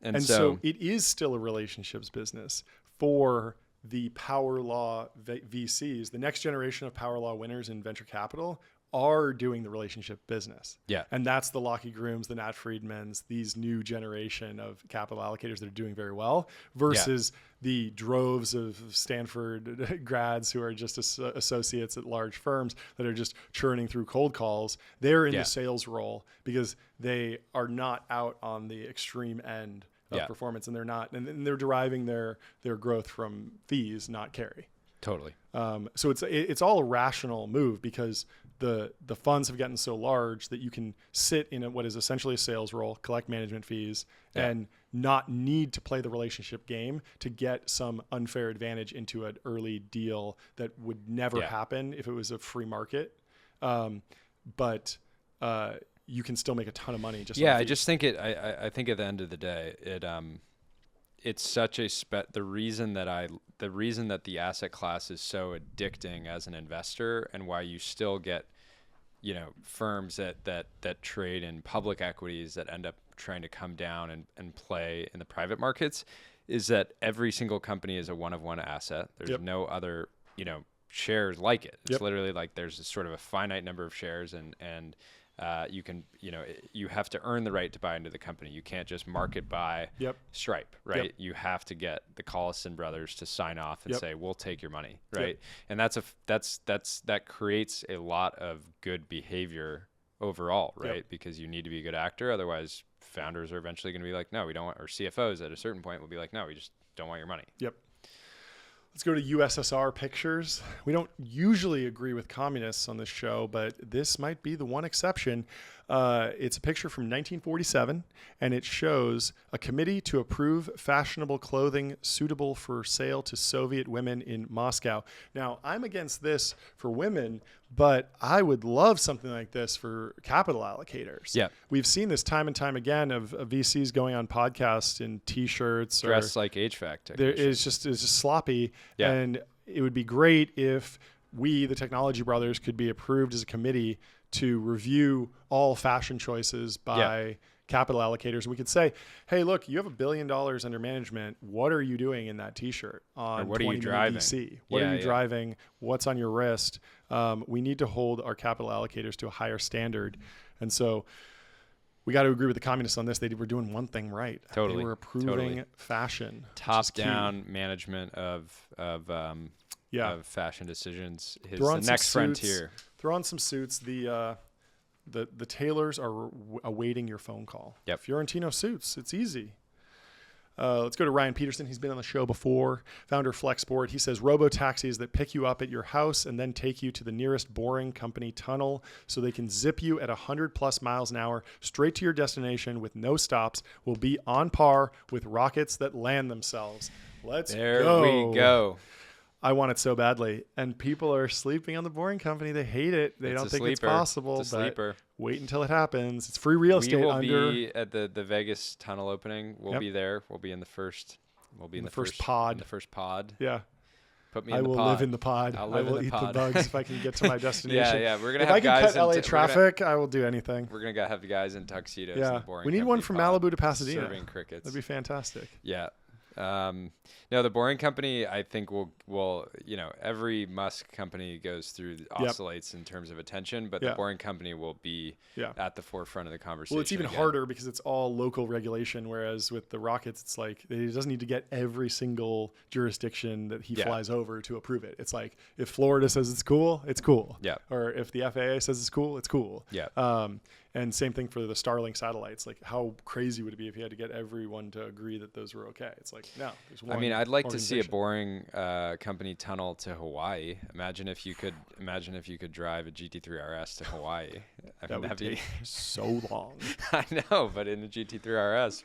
And so it is still a relationships business for the power law VCs. The next generation of power law winners in venture capital are doing the relationship business. And that's the Lockheed Grooms, the Nat Friedmans, these new generation of capital allocators that are doing very well versus the droves of Stanford grads who are just associates at large firms that are just churning through cold calls. They're in the sales role because they are not out on the extreme end of performance, and they're deriving their growth from fees, not carry. Totally. So it's all a rational move because the funds have gotten so large that you can sit in what is essentially a sales role, collect management fees, and not need to play the relationship game to get some unfair advantage into an early deal that would never happen if it was a free market. But you can still make a ton of money. I just think I think at the end of the day, it's such the reason that the asset class is so addicting as an investor, and why you still get, firms that trade in public equities that end up trying to come down and play in the private markets, is that every single company is a one of one asset. There's no other, shares like it. It's literally like there's a sort of a finite number of shares, and you can, you have to earn the right to buy into the company. You can't just market buy Stripe, right? You have to get the Collison brothers to sign off and say, we'll take your money, right? And that creates a lot of good behavior overall, right? Because you need to be a good actor. Otherwise, founders are eventually going to be like, no, we don't want, or CFOs at a certain point will be like, no, we just don't want your money. Let's go to USSR pictures. We don't usually agree with communists on this show, but this might be the one exception. It's a picture from 1947, and it shows a committee to approve fashionable clothing suitable for sale to Soviet women in Moscow. Now, I'm against this for women, but I would love something like this for capital allocators. We've seen this time and time again of VCs going on podcasts in T-shirts. Dressed like HVAC technicians. It's just sloppy. And it would be great if we, the Technology Brothers, could be approved as a committee to review all fashion choices by capital allocators. And we could say, hey, look, you have $1 billion under management. What are you doing in that T-shirt on what are you driving? VC? What are you driving? What's on your wrist? We need to hold our capital allocators to a higher standard. And so we got to agree with the communists on this. They were doing one thing right. Totally. They were approving fashion. Top-down management of fashion decisions is the next frontier. Throw on some suits. The tailors are awaiting your phone call. Fiorentino suits. It's easy. Let's go to Ryan Peterson. He's been on the show before. Founder of Flexport. He says robo-taxis that pick you up at your house and then take you to the nearest boring company tunnel so they can zip you at 100+ miles an hour straight to your destination with no stops will be on par with rockets that land themselves. Let's go. There we go. I want it so badly. And people are sleeping on the Boring Company. They hate it. They don't think it's possible. It's a sleeper. Wait until it happens. It's free real estate. We will be at the Vegas tunnel opening. We'll be there. We'll be in the first. We'll be in the first pod. In the first pod. Yeah. Put me in the pod. I will live in the pod. I will eat the bugs if I can get to my destination. We're gonna have guys. If I can cut LA traffic, I will do anything. We're gonna have the guys in tuxedos. In the Boring we need Company one from pod, Malibu to Pasadena. Serving crickets. That'd be fantastic. Yeah. No, the Boring Company, I think will every Musk company goes through oscillates in terms of attention, but the Boring Company will be at the forefront of the conversation. Well, it's even again. harder because it's all local regulation, whereas with the rockets, it's like he doesn't need to get every single jurisdiction that he flies over to approve it. It's like if Florida says it's cool, it's cool. Yeah. Or if the FAA says it's cool, it's cool. Yeah. And same thing for the Starlink satellites. Like, how crazy would it be if you had to get everyone to agree that those were okay? It's like, no, there's one. I mean, I'd like to see a Boring Company tunnel to Hawaii. Imagine if you could drive a GT3 RS to Hawaii. That would take so long. I know, but in the GT3 RS,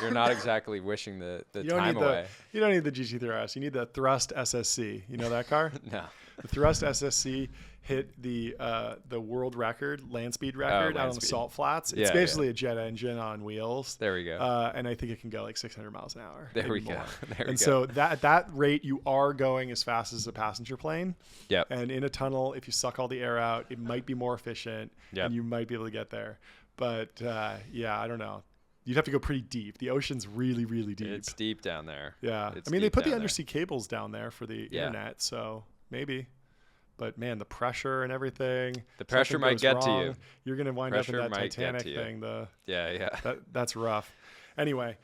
you're not exactly wishing the time away. You don't need the GT3 RS. You need the Thrust SSC. You know that car? No. The Thrust SSC hit the world record, land speed record out on the salt flats. It's basically a jet engine on wheels. There we go. And I think it can go like 600 miles an hour. There we go. So at that rate, you are going as fast as a passenger plane. Yep. And in a tunnel, if you suck all the air out, it might be more efficient and you might be able to get there. But I don't know. You'd have to go pretty deep. The ocean's really, really deep. It's deep down there. Yeah. I mean, they put the undersea cables down there for the internet, so maybe. But man, the pressure and everything. The pressure might get to you. You're going to wind up in that Titanic thing. That's rough. Anyway,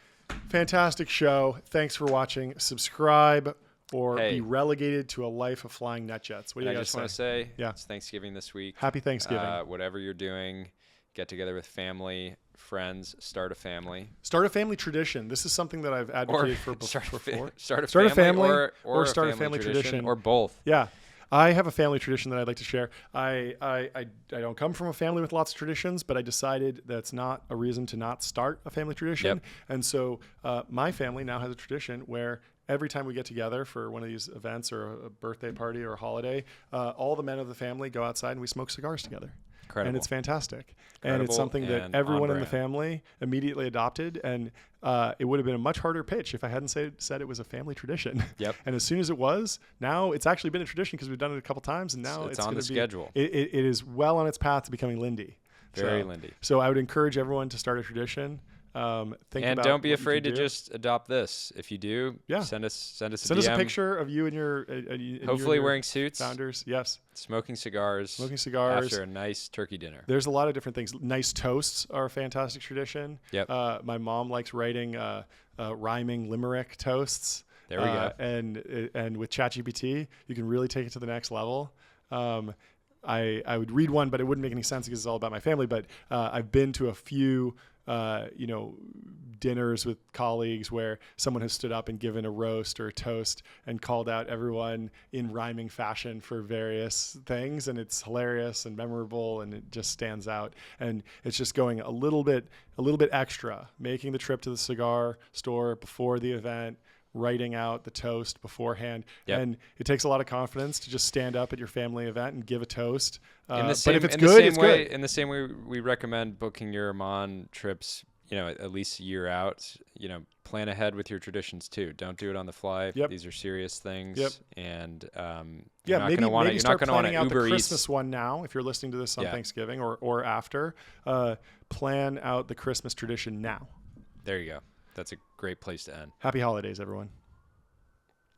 fantastic show. Thanks for watching. Subscribe or be relegated to a life of flying nut jets. What do you guys just want to say? Yeah. It's Thanksgiving this week. Happy Thanksgiving. Whatever you're doing, get together with family, friends, start a family. Start a family tradition. This is something that I've advocated for before. Start a family or start a family tradition. Or both. Yeah. I have a family tradition that I'd like to share. I don't come from a family with lots of traditions, but I decided that's not a reason to not start a family tradition. Yep. And so my family now has a tradition where every time we get together for one of these events or a birthday party or a holiday, all the men of the family go outside and we smoke cigars together. Incredible. And it's fantastic. And it's something that everyone in the family immediately adopted. And it would have been a much harder pitch if I hadn't said it was a family tradition. Yep. And as soon as it was, now it's actually been a tradition because we've done it a couple times. And now it's on the schedule. It is well on its path to becoming Lindy. Very Lindy. So I would encourage everyone to start a tradition. And don't be afraid to just adopt this. If you do, send us a DM. Send us a picture of you and your hopefully wearing suits. Founders, yes. Smoking cigars after a nice turkey dinner. There's a lot of different things. Nice toasts are a fantastic tradition. Yep. My mom likes writing rhyming limerick toasts. There we go. And with ChatGPT, you can really take it to the next level. I would read one, but it wouldn't make any sense because it's all about my family. But I've been to a few dinners with colleagues where someone has stood up and given a roast or a toast and called out everyone in rhyming fashion for various things. And it's hilarious and memorable and it just stands out. And it's just going a little bit extra, making the trip to the cigar store before the event, writing out the toast beforehand. Yep. And it takes a lot of confidence to just stand up at your family event and give a toast. But if it's good, it's good. In the same way, we recommend booking your Oman trips, at least a year out. Plan ahead with your traditions too. Don't do it on the fly. Yep. These are serious things. Yep. And maybe start planning out the Uber Christmas Eats. one now. If you're listening to this on Thanksgiving or after, plan out the Christmas tradition now. There you go. That's a great place to end. Happy holidays, everyone.